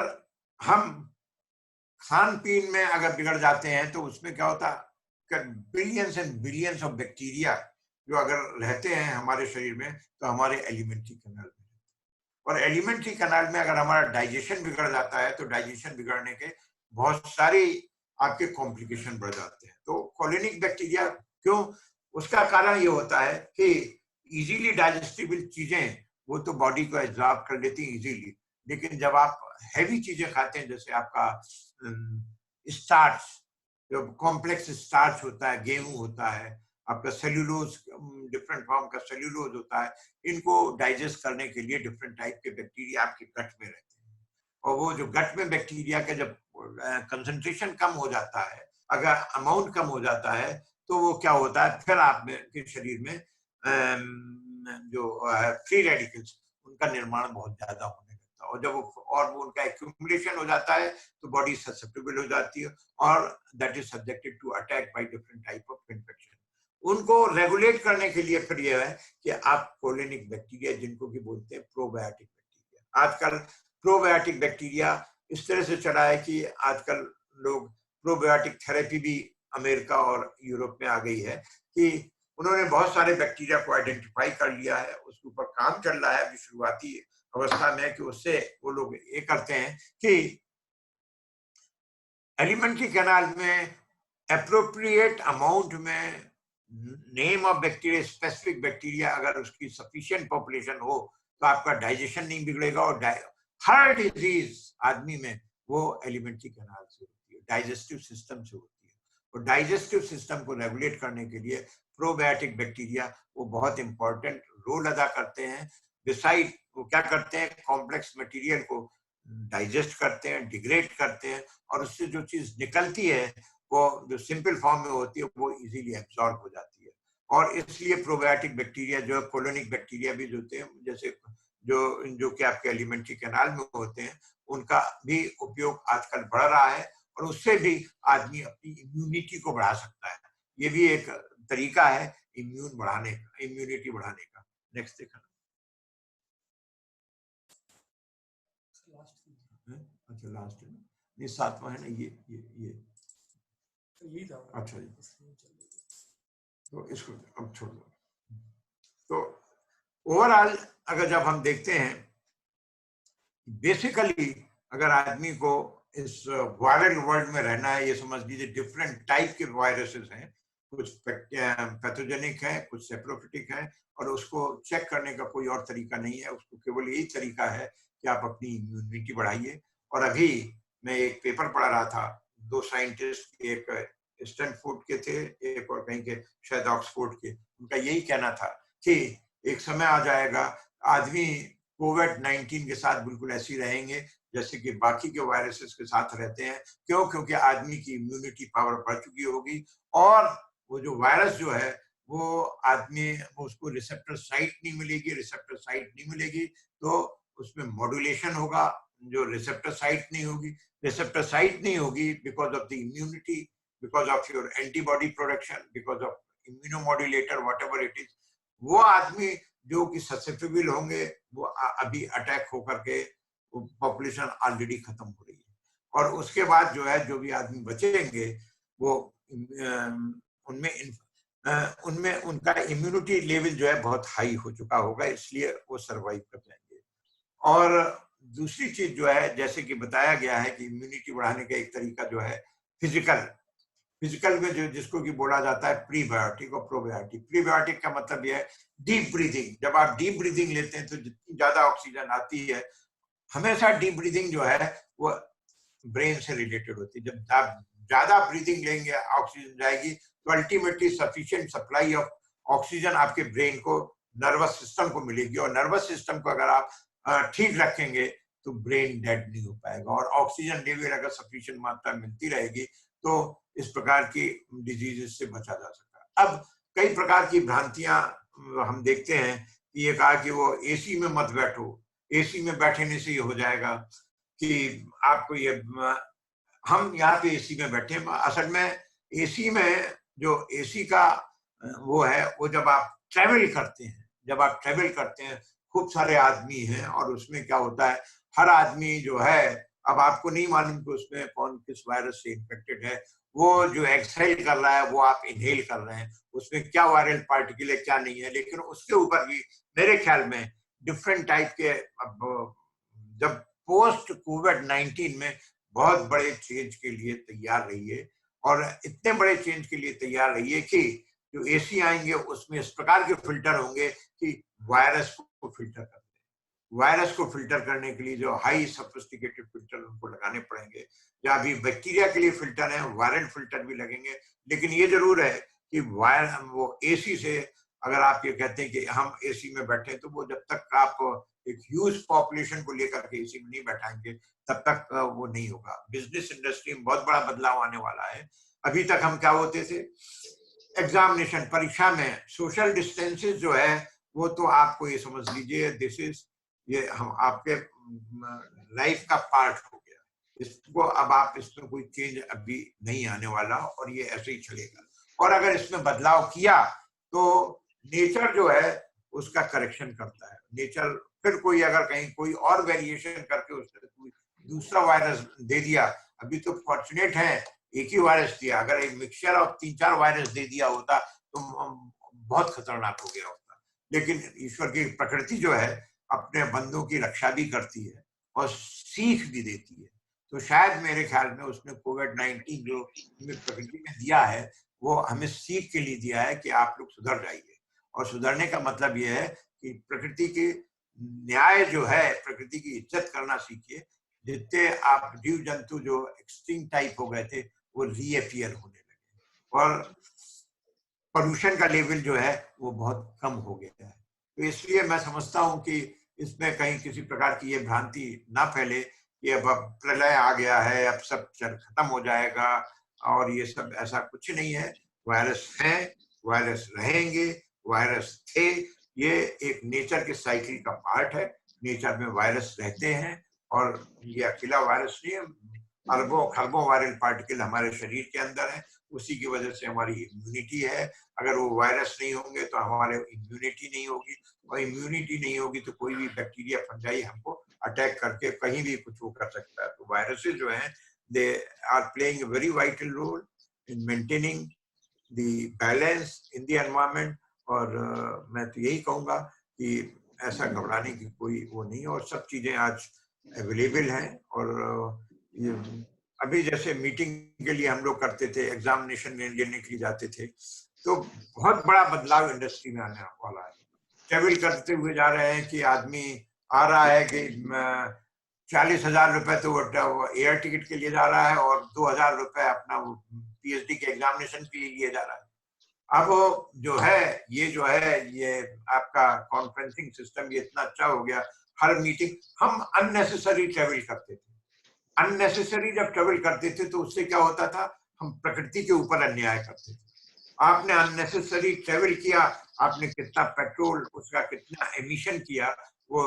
हम खान पीन में अगर बिगड़ जाते हैं तो उसमें क्या होता है, billions and billions of bacteria जो अगर रहते हैं हमारे शरीर में, तो हमारे एलिमेंट्री कैनाल में, और एलिमेंट्री कैनाल में अगर हमारा डाइजेशन बिगड़ जाता है तो डाइजेशन बिगड़ने के बहुत सारी आपके कॉम्प्लिकेशन बढ़ जाते हैं। तो कॉलोनिक बैक्टीरिया क्यों, उसका कारण ये होता है कि इजीली डाइजेस्टिबल चीजें वो तो बॉडी को एब्जॉर्ब कर लेती है इजीली, लेकिन जब आप हैवी चीजें खाते हैं, जैसे आपका स्टार्च, जो कॉम्प्लेक्स स्टार्च होता है, गेहूं होता है, आपका सेल्यूलोज, डिफरेंट फॉर्म का सेल्यूलोज होता है, इनको डाइजेस्ट करने के लिए डिफरेंट टाइप के बैक्टीरिया आपके गट में रहते हैं, और वो जो गट में बैक्टीरिया का जब कंसंट्रेशन कम हो जाता है, अगर अमाउंट कम हो जाता है, तो वो क्या होता है, फिर आप के शरीर में जो फ्री रेडिकल्स उनका निर्माण बहुत ज्यादा होने लगता है, और जब वो उनका एक्यूमुलेशन हो जाता है तो बॉडी ससेप्टेबल हो जाती है, और that is subjected to attack by different type of infection. उनको रेगुलेट करने के लिए फिर यह है कि आप कोलिनिक बैक्टीरिया, जिनको कि बोलते हैं प्रोबायोटिक बैक्टीरिया, आजकल प्रोबायोटिक बैक्टीरिया इस तरह से चला है कि आजकल लोग प्रोबायोटिक थेरेपी भी अमेरिका और यूरोप में आ गई है कि उन्होंने बहुत सारे बैक्टीरिया को आइडेंटिफाई कर लिया है, उसके ऊपर काम चल रहा है अभी शुरुआती अवस्था में, कि उससे वो लोग ये करते हैं कि एलिमेंट्री कैनाल में एप्रोप्रिएट अमाउंट में name of bacteria, specific bacteria, अगर उसकी सफिशिएंट पॉपुलेशन हो तो आपका डाइजेशन नहीं बिगड़ेगा। और हर डिजीज आदमी में वो एलिमेंट्री कैनाल से होती है, डाइजेस्टिव सिस्टम से होती है। और डाइजेस्टिव सिस्टम को रेगुलेट करने के लिए प्रोबायोटिक बैक्टीरिया वो बहुत इंपॉर्टेंट रोल अदा करते हैं। बिसाइड वो क्या करते हैं, कॉम्प्लेक्स मटेरियल को डाइजेस्ट करते हैं, डिग्रेड करते हैं, और उससे जो चीज निकलती है वो जो सिंपल फॉर्म में होती है वो इजीली एब्जॉर्ब हो जाती है। और इसलिए प्रोबायोटिक बैक्टीरिया जो कोलोनिक बैक्टीरिया भी जो होते हैं, जैसे जो जो कि आपके एलिमेंट्री कैनाल में होते हैं, उनका भी उपयोग आजकल बढ़ रहा है, और उससे भी आदमी अपनी इम्यूनिटी को बढ़ा सकता है। ये भी एक तरीका है इम्यूनिटी बढ़ाने का। नेक्स्ट देखा। अच्छा लास्ट है, नहीं 7वां है ना, ये यही था। अच्छा जी, तो इसको अब छोड़ दो। तो ओवरऑल अगर जब हम देखते हैं, बेसिकली अगर आदमी को इस वायरल वर्ल्ड में रहना है, ये समझ लीजिए डिफरेंट टाइप के वायरसेस हैं, कुछ पैथोजेनिक है, कुछ सेप्रोफिटिक है, और उसको चेक करने का कोई और तरीका नहीं है, उसको केवल यही तरीका है कि आप अपनी इम्यूनिटी बढ़ाइए। और अभी मैं एक पेपर पढ़ रहा था, 2 साइंटिस्ट, एक स्टैनफोर्ड के थे, एक और कहीं के शायद ऑक्सफोर्ड के, उनका यही कहना था कि एक समय आ जाएगा आदमी कोविड-19 के साथ बिल्कुल ऐसे ही रहेंगे जैसे कि बाकी के वायरसेस के साथ रहते हैं। क्यों? क्योंकि आदमी की इम्यूनिटी पावर बढ़ चुकी होगी, और वो जो वायरस जो है वो आदमी उसको रिसेप्टर साइट नहीं मिलेगी, तो उसमें मॉड्यूलेशन होगा। जो रिसेप्टर साइट नहीं होगी because of the immunity, because of your antibody production, because of इम्यूनोमॉड्यूलेटर whatever it is, वो आदमी जो कि ससेप्टेबल होंगे वो अभी अटैक होकर के पॉपुलेशन ऑलरेडी खत्म हो रही है। और उसके बाद जो है जो भी आदमी बचेंगे वो उनमें उनका इम्यूनिटी लेवल जो है बहुत हाई हो चुका होगा, इसलिए वो सरवाइव कर जाएंगे। और दूसरी चीज जो है, जैसे कि बताया गया है कि इम्यूनिटी बढ़ाने का एक तरीका जो है फिजिकल में जो जिसको कि बोला जाता है प्रीबायोटिक और प्रोबायोटिक। प्रीबायोटिक का मतलब यह है डीप ब्रीदिंग। जब आप डीप ब्रीदिंग लेते हैं तो जितनी ज्यादा ऑक्सीजन आती है, हमेशा डीप ब्रीदिंग जो है वो ब्रेन से रिलेटेड होती है। जब आप ज्यादा ब्रीदिंग लेंगे ऑक्सीजन जाएगी, तो ultimately sufficient supply of oxygen आपके ब्रेन को, नर्वस सिस्टम को मिलेगी, और नर्वस सिस्टम को अगर आप ठीक रखेंगे तो ब्रेन डेड नहीं हो पाएगा। और ऑक्सीजन लेवल अगर सफिशिएंट मात्रा मिलती रहेगी तो इस प्रकार की डिजीजेस से बचा जा सकता है। अब कई प्रकार की भ्रांतियां हम देखते हैं कि ये कहा कि वो एसी में मत बैठो, एसी में बैठने से ये हो जाएगा कि आपको ये, हम यहाँ पे एसी में बैठे, असल में एसी में जो एसी का वो है, वो जब आप ट्रेवल करते हैं, खूब सारे आदमी हैं, और उसमें क्या होता है, हर आदमी जो है, अब आपको नहीं मालूम कि उसमें कौन किस वायरस से इन्फेक्टेड है, वो जो एक्सहेल कर रहा है वो आप इनहेल कर रहे हैं, उसमें क्या वायरल पार्टिकल है क्या नहीं है, लेकिन उसके ऊपर भी मेरे ख्याल में डिफरेंट टाइप के, अब जब पोस्ट कोविड-19 में बहुत बड़े चेंज के लिए तैयार रहिए, और इतने बड़े चेंज के लिए तैयार रहिए कि जो एसी आएंगे उसमें इस प्रकार के फिल्टर होंगे कि वायरस को फिल्टर कर दें। वायरस को फिल्टर करने के लिए जो हाई सोफिस्टिकेटेड फिल्टर उनको लगाने पड़ेंगे, या अभी बैक्टीरिया के लिए फिल्टर है, वायरल फिल्टर भी लगेंगे। लेकिन ये जरूर है कि वो एसी से, अगर आप ये कहते हैं कि हम एसी में बैठे, तो वो जब तक आप एक ह्यूज पॉपुलेशन को लेकर के एसी में नहीं बैठाएंगे तब तक वो नहीं होगा। बिजनेस इंडस्ट्री में बहुत बड़ा बदलाव आने वाला है। अभी तक हम क्या होते थे, एग्जामिनेशन परीक्षा में सोशल डिस्टेंसेस जो है वो तो आपको ये समझ लीजिए दिस इज, ये हम आपके लाइफ का पार्ट हो गया। इसको अब आप इसमें कोई चेंज अभी नहीं आने वाला, और ये ऐसे ही चलेगा। और अगर इसमें बदलाव किया तो नेचर जो है उसका करेक्शन करता है। नेचर फिर कोई अगर कहीं कोई और वेरिएशन करके उससे कोई दूसरा वायरस दे दिया। अभी तो फॉर्चुनेट है एक ही वायरस दिया, अगर एक मिक्सचर ऑफ 3-4 वायरस दे दिया होता तो बहुत खतरनाक हो गया होता। लेकिन ईश्वर की प्रकृति जो है अपने बंदों की रक्षा भी करती है और सीख भी देती है। तो शायद मेरे ख्याल में उसने कोविड-19 जो हमें प्रकृति में दिया है वो हमें सीख के लिए दिया है कि आप लोग सुधर जाइए। और सुधरने का मतलब ये है कि प्रकृति के न्याय जो है, प्रकृति की इज्जत करना सीखिए। जितने आप जीव जंतु जो एक्सटिंक्ट टाइप हो गए थे वो रीअपियर होने लगे और पोल्यूशन का लेवल जो है वो बहुत कम हो गया है। तो इसलिए मैं समझता हूँ कि इसमें कहीं किसी प्रकार की ये भ्रांति ना फैले कि अब प्रलय आ गया है, अब सब खत्म हो जाएगा और ये सब ऐसा कुछ नहीं है। वायरस है, वायरस रहेंगे, वायरस थे, ये एक नेचर के साइकिल का पार्ट है। नेचर में वायरस रहते हैं और ये अकेला वायरस नहीं है, अरबों खरबों वायरल पार्टिकल हमारे शरीर के अंदर है, उसी की वजह से हमारी इम्यूनिटी है। अगर वो वायरस नहीं होंगे तो हमारे इम्यूनिटी नहीं होगी और इम्यूनिटी नहीं होगी तो कोई भी बैक्टीरिया फंजाई हमको अटैक करके कहीं भी कुछ वो कर सकता है। तो वायरसेस जो हैं they are playing a very vital role in maintaining the balance in the environment. और मैं तो यही कहूँगा कि ऐसा घबराने की कोई वो नहीं, और सब चीजें आज अवेलेबल हैं। और ये अभी जैसे मीटिंग के लिए हम लोग करते थे, एग्जामिनेशन लेने के लिए जाते थे, तो बहुत बड़ा बदलाव इंडस्ट्री में आने वाला है। ट्रेवल करते हुए जा रहे हैं कि आदमी आ रहा है कि 40,000 रुपए तो एयर टिकट के लिए जा रहा है और 2,000 रुपए अपना पीएचडी के एग्जामिनेशन के लिए जा रहा है। अब जो है ये आपका कॉन्फ्रेंसिंग सिस्टम ये इतना अच्छा हो गया, हर मीटिंग हम अननेसेसरी ट्रेवल करते थे। अननेसेसरी जब ट्रेवल करते थे तो उससे क्या होता था, हम प्रकृति के ऊपर अन्याय करते थे। आपने अननेसेसरी ट्रेवल किया, आपने कितना पेट्रोल उसका कितना एमिशन किया, वो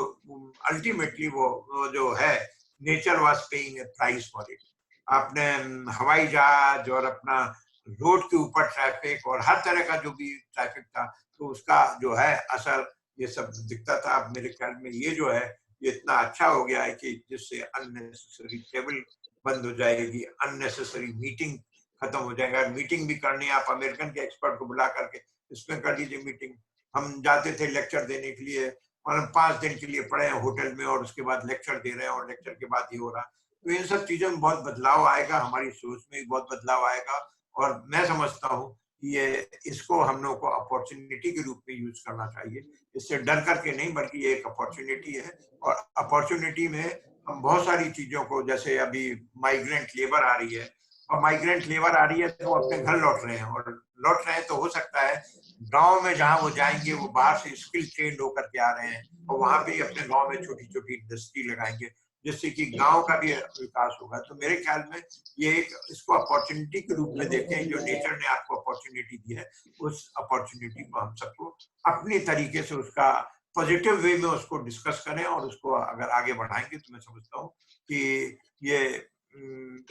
अल्टीमेटली वो जो है nature was paying A price for it. आपने हवाई जहाज और अपना रोड के ऊपर ट्रैफिक और हर तरह का जो भी ट्रैफिक था तो उसका जो है असर ये सब दिखता था। अब मेरे ख्याल में ये जो है ये इतना अच्छा हो गया है कि जिससे अननेसेसरी ट्रेवल बंद हो जाएगी, अननेसेसरी मीटिंग खत्म हो जाएगा। मीटिंग भी करनी है, आप अमेरिकन के एक्सपर्ट को बुला करके इसमें कर लीजिए मीटिंग। हम जाते थे लेक्चर देने के लिए और हम 5 दिन के लिए पड़े हैं होटल में और उसके बाद लेक्चर दे रहे हैं और लेक्चर के बाद ये हो रहा है। तो इन सब चीजों में बहुत बदलाव आएगा, हमारी सोच में भी बहुत बदलाव आएगा। और मैं समझता हूँ कि ये इसको हम लोग को अपॉर्चुनिटी के रूप में यूज करना चाहिए, इससे डर करके नहीं, बल्कि ये एक अपॉर्चुनिटी है। और अपॉर्चुनिटी में हम बहुत सारी चीजों को, जैसे अभी माइग्रेंट लेबर आ रही है और माइग्रेंट लेबर आ रही है तो अपने घर लौट रहे हैं और लौट रहे हैं तो हो सकता है गांव में जहां वो जाएंगे वो बाहर से स्किल ट्रेंड होकर के आ रहे हैं और वहां पे अपने गांव में छोटी छोटी इंडस्ट्री लगाएंगे जिससे कि गांव का भी विकास होगा। तो मेरे ख्याल में ये एक इसको अपॉर्चुनिटी के रूप में देखें, जो नेचर ने आपको अपॉर्चुनिटी दी है उस अपॉर्चुनिटी को हम सबको अपनी तरीके से उसका पॉजिटिव वे में उसको डिस्कस करें और उसको अगर आगे बढ़ाएंगे तो मैं समझता हूँ कि ये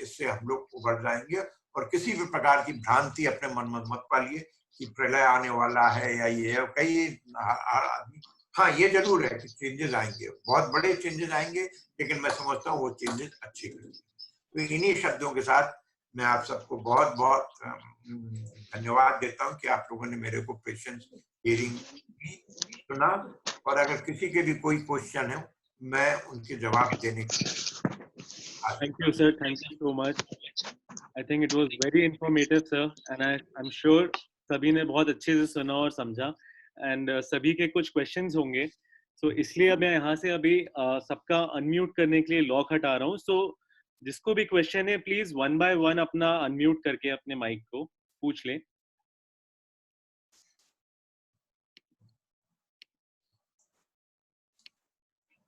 इससे हम लोग उभर जाएंगे। और किसी भी प्रकार की भ्रांति अपने मन में मत पालिए कि प्रलय आने वाला है या ये कई हर आदमी, हाँ ये जरूर है कि चेंजेस आएंगे, बहुत बड़े चेंजेस आएंगे, लेकिन मैं समझता हूँ वो चेंजेस अच्छे करेंगे। तो इन्हीं शब्दों के साथ मैं आप सबको बहुत बहुत धन्यवाद देता हूँ कि आप लोगों ने मेरे को पेशेंस हियरिंग सुना। और अगर किसी के भी कोई क्वेश्चन है मैं उनके जवाब देने की। Thank you, sir. Thank you so much. I think it was very informative, sir, and I'm sure सभी ने बहुत अच्छे से सुना और समझा, and सभी के कुछ questions होंगे, so इसलिए मैं यहाँ से अभी सबका unmute करने के लिए लॉक हटा रहा हूँ। so जिसको भी question है प्लीज 1 by 1 अपना unmute करके अपने माइक को पूछ लें।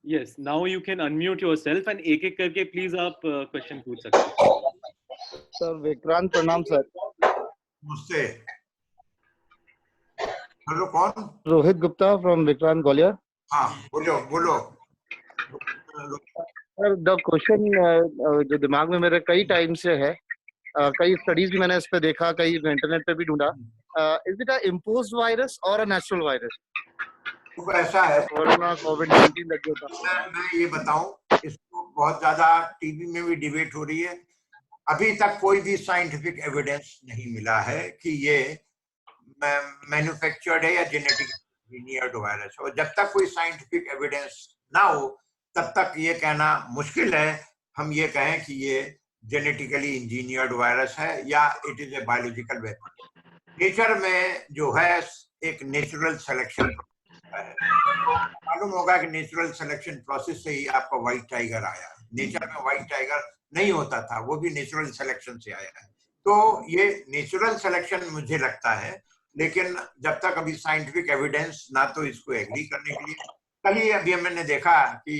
Yes, now you can unmute yourself and एक एक करके please आप question पूछ सकते हैं। सर विक्रांत, प्रणाम सर। नमस्ते। हेलो कौन? रोहित गुप्ता फ्रॉम विक्रांत ग्वालियर। हाँ बोलो बोलो। सर द क्वेश्चन जो दिमाग में मेरे कई टाइम से है, कई स्टडीज भी मैंने इस पे देखा, कई इंटरनेट पे भी ढूंढा, is it a imposed virus और अ नेचुरल वायरस? तो ऐसा है, कोरोना कोविड-19 लग गया था। मैं ये बताऊं, इसको बहुत ज्यादा टीवी में भी डिबेट हो रही है। अभी तक कोई भी साइंटिफिक एविडेंस नहीं मिला है कि ये मैन्युफैक्चर्ड है या जेनेटिक इंजीनियर्ड वायरस है। और जब तक कोई साइंटिफिक एविडेंस ना हो तब तक ये कहना मुश्किल है हम ये कहें कि ये जेनेटिकली इंजीनियर्ड वायरस है या it is a biological weapon. Nature में जो है एक नेचुरल सिलेक्शन है। मालूम होगा कि नेचुरल सिलेक्शन प्रोसेस से ही आपका व्हाइट टाइगर आया है। नेचर में व्हाइट टाइगर नहीं होता था, वो भी नेचुरल सिलेक्शन से आया है। तो ये नेचुरल सिलेक्शन मुझे लगता है, लेकिन जब तक अभी साइंटिफिक एविडेंस ना तो इसको एग्री करने के लिए। कल ही अभी मैंने देखा कि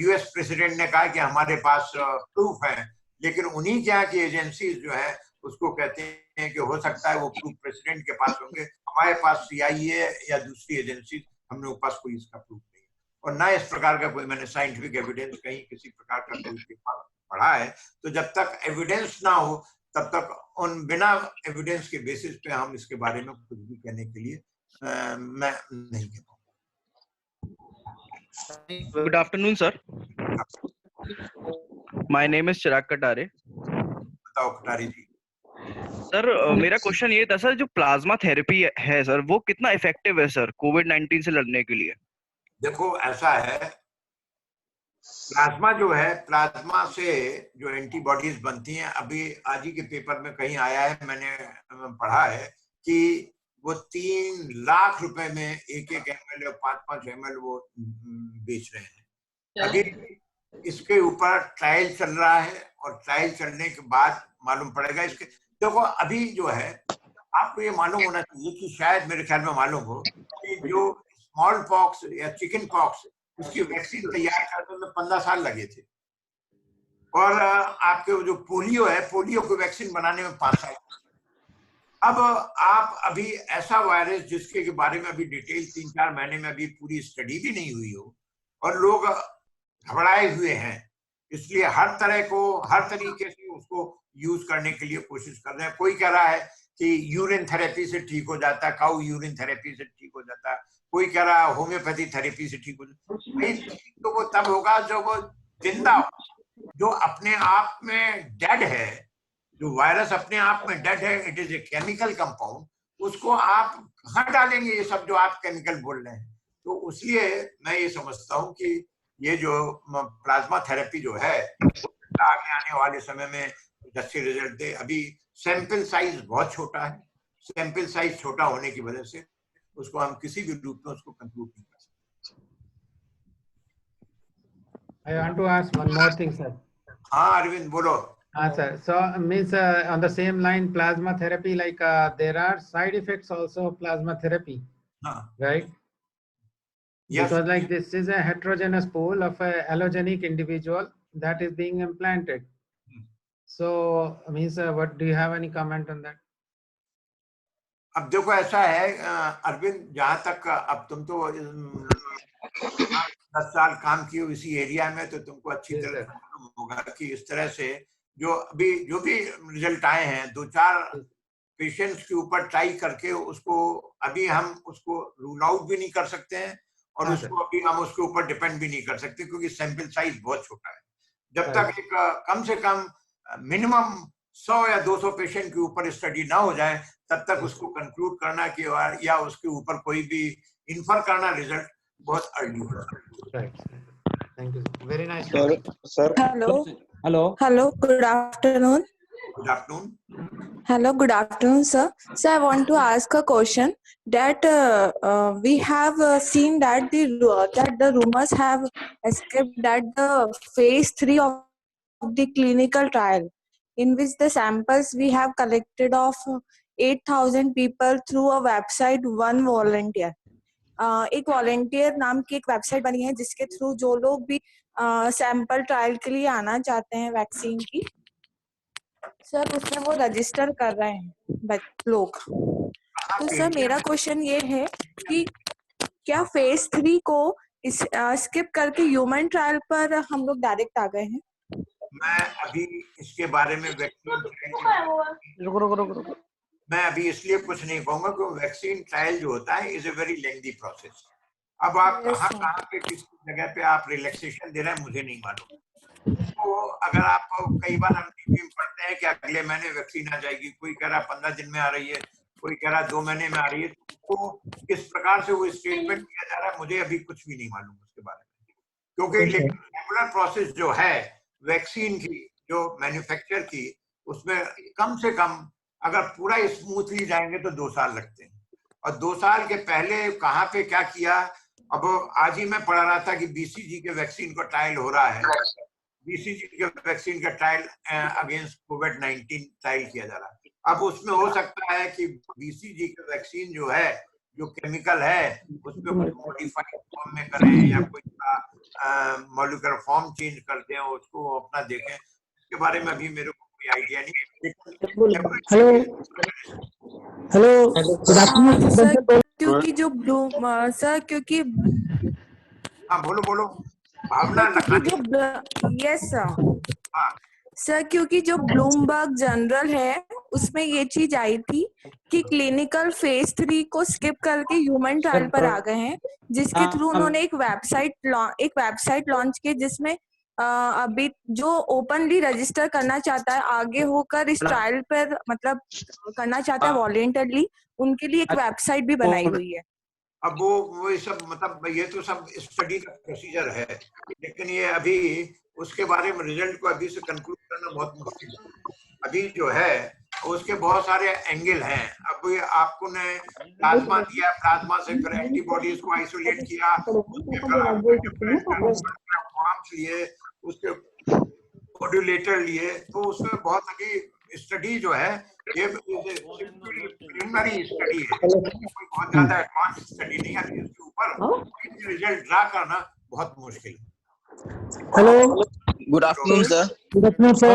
यूएस प्रेसिडेंट ने कहा कि हमारे पास प्रूफ है, लेकिन उन्हीं के यहाँ की एजेंसीज जो है उसको कहते हैं कि हो सकता है वो प्रूफ प्रेसिडेंट के पास होंगे, हमारे पास CIA या दूसरी एजेंसी, हम लोग पास कोई इसका प्रूफ नहीं है। और ना इस प्रकार का कोई मैंने साइंटिफिक एविडेंस कहीं किसी प्रकार का कोई पेपर पढ़ा है। तो जब तक एविडेंस ना हो तब तक उन बिना एविडेंस के बेसिस पे हम इसके बारे में कुछ भी कहने के लिए मैं नहीं कह पाऊंगा। Good afternoon, sir. My name is Chirag Katare. बताओ कटारी जी। सर मेरा क्वेश्चन ये था सर, जो प्लाज्मा थेरेपी है सर वो कितना इफेक्टिव है सर कोविड-19 से लड़ने के लिए? देखो ऐसा है, प्लाज्मा जो है, प्लाज्मा से जो एंटीबॉडीज बनती हैं, अभी आज ही के पेपर में कहीं आया है, मैंने पढ़ा है कि वो 3 लाख रुपए में एक ml और 5 ml वो बेच रहे हैं। अभी इसके ऊपर ट्रायल चल रहा है और ट्रायल चलने के बाद मालूम पड़ेगा इसके। देखो अभी जो है आपको ये मालूम होना चाहिए कि शायद मेरे ख्याल में मालूम हो कि जो स्मॉल पॉक्स या चिकन पॉक्स उसकी वैक्सीन तैयार करने में 15 साल लगे थे, और आपके जो पोलियो है, पोलियो की वैक्सीन बनाने में 5 साल। अब आप अभी ऐसा वायरस जिसके के बारे में अभी डिटेल 3-4 महीने में अभी पूरी स्टडी भी नहीं हुई हो और लोग घबराए हुए हैं, इसलिए हर तरह को हर तरीके से उसको यूज करने के लिए कोशिश कर रहे हैं। कोई कह रहा है कि यूरिन थेरेपी से ठीक हो जाता है, काउ यूरिन थेरेपी से ठीक हो जाता है, कोई कह रहा है होम्योपैथी थेरेपी से ठीक हो जाता है। तो वो तब होगा जब वो जिंदा, जो अपने आप में डेड है, जो वायरस अपने आप में डेड है, it is a chemical compound, उसको आप कहाँ डालेंगे ये सब जो आप केमिकल बोल रहे हैं। तो इसलिए मैं ये समझता हूँ कि ये जो प्लाज्मा थेरेपी जो है आगे आने वाले समय में अच्छे रिजल्ट दे। अभी सैंपल साइज बहुत छोटा है, सैंपल साइज छोटा होने की वजह से उसको हम किसी भी रूप में उसको कंक्लूड नहीं कर सकते। I want to ask one more thing, sir. हाँ अरविंद बोलो। Sir. So means on the same line, plasma therapy, like there are side effects also of plasma therapy, right? Yes. Because like this is a heterogeneous pool of a allogenic individual that is being implanted. So means what do you have any comment on that? अब देखो ऐसा है अरविंद, जहां तक अब तुम तो 10 साल काम किए इसी एरिया में, तो तुमको अच्छी तरह से मालूम होगा कि इस तरह से जो अभी जो भी रिजल्ट आए हैं 2-4 पेशेंट्स के ऊपर ट्राई करके उसको अभी हम उसको रूल आउट भी नहीं कर सकते हैं और उसको अभी हम उसके ऊपर डिपेंड भी नहीं कर सकते, क्योंकि सैंपल साइज बहुत छोटा है। जब तक एक कम से कम मिनिमम 100 या 200 पेशेंट के ऊपर स्टडी ना हो जाए तब तक उसको कंक्लूड करना कि या उसके ऊपर कोई भी इन्फर करना रिजल्ट बहुत अर्ली होता है। Thank you. Very nice. Sir. Hello. Good afternoon. Good afternoon. Hello. Good afternoon, sir. So I want to ask a question that we have seen that the rumors have escaped that the phase 3 of the clinical trial, in which the samples we have collected of 8,000 people through a website, one volunteer. एक volunteer नाम की एक website बनी है जिसके through जो लोग भी सैंपल ट्रायल के लिए आना चाहते हैं वैक्सीन की, सर उसमें वो रजिस्टर कर रहे हैं लोग। तो सर मेरा क्वेश्चन ये है कि क्या फेज 3 को स्किप करके ह्यूमन ट्रायल पर हम लोग डायरेक्ट आ गए हैं? मैं अभी इसके बारे में मैं अभी इसलिए कुछ नहीं कहूंगा क्योंकि वैक्सीन ट्रायल जो होता है is a very lengthy process. अब आप कहाँ पे किस जगह पे आप रिलैक्सेशन दे रहे हैं मुझे नहीं मालूम, तो अगर आप कई बार हम टीवी में पढ़ते हैं कि अगले महीने वैक्सीन आ जाएगी, कोई कह रहा 15 दिन में आ रही है, कोई कह रहा 2 महीने में आ रही है, तो किस प्रकार से वो स्टेटमेंट किया जा रहा है मुझे अभी कुछ भी नहीं मालूम उसके बारे में, क्योंकि रेगुलर प्रोसेस जो है वैक्सीन की, जो मैन्युफैक्चर की, उसमें कम से कम अगर पूरा स्मूथली जाएंगे तो 2 साल लगते हैं, और 2 साल के पहले कहाँ पे क्या किया। अब आज ही मैं पढ़ रहा था कि बीसीजी के वैक्सीन का ट्रायल हो रहा है, बीसीजी के वैक्सीन का ट्रायल अगेंस्ट कोविड-19 ट्रायल किया जा रहा है। अब उसमें हो सकता है कि बीसीजी के वैक्सीन जो है, जो केमिकल है, उसमें कुछ मॉडिफाइड फॉर्म में करें या कोई मॉलिक्यूलर फॉर्म चेंज कर दें, उसको अपना देखें, इसके बारे में अभी मेरे को कोई आइडिया नहीं। हेलो सर, क्योंकि जो सर क्योंकि हाँ बोलो भावना यस सर, क्योंकि जो ब्लूमबर्ग जनरल है उसमें ये चीज आई थी कि क्लिनिकल फेज 3 को स्किप करके ह्यूमन ट्रायल पर आ गए हैं, जिसके थ्रू उन्होंने एक वेबसाइट लॉन्च की, जिसमें अभी जो ओपनली रजिस्टर करना चाहता है, आगे होकर इस ट्रायल पर मतलब करना चाहता है वॉलेंटरली, उनके लिए एक वेबसाइट भी बनाई हुई है। अब वो सब मतलब ये तो सब स्टडी का प्रोसीजर है, लेकिन ये अभी उसके बारे में रिजल्ट को अभी से कंक्लूड करना बहुत मुश्किल है। अभी जो है उसके बहुत सारे एंगल हैं। अब ये आपको ने प्लाज्मा दिया, प्लाज्मा से फिर एंटीबॉडीज को आइसोलेट किया, उसके फिर आपको डिफरेंट फॉर्म्स लिए, उसके मॉड्यूलेटर लिए, तो उसमें बहुत अभी स्टडी जो है ये प्रिलिमिनरी स्टडी है, कोई बहुत ज्यादा एडवांस स्टडी नहीं है, इसके ऊपर रिजल्ट ड्रा करना बहुत मुश्किल है। Hello, good afternoon sir. Good afternoon sir.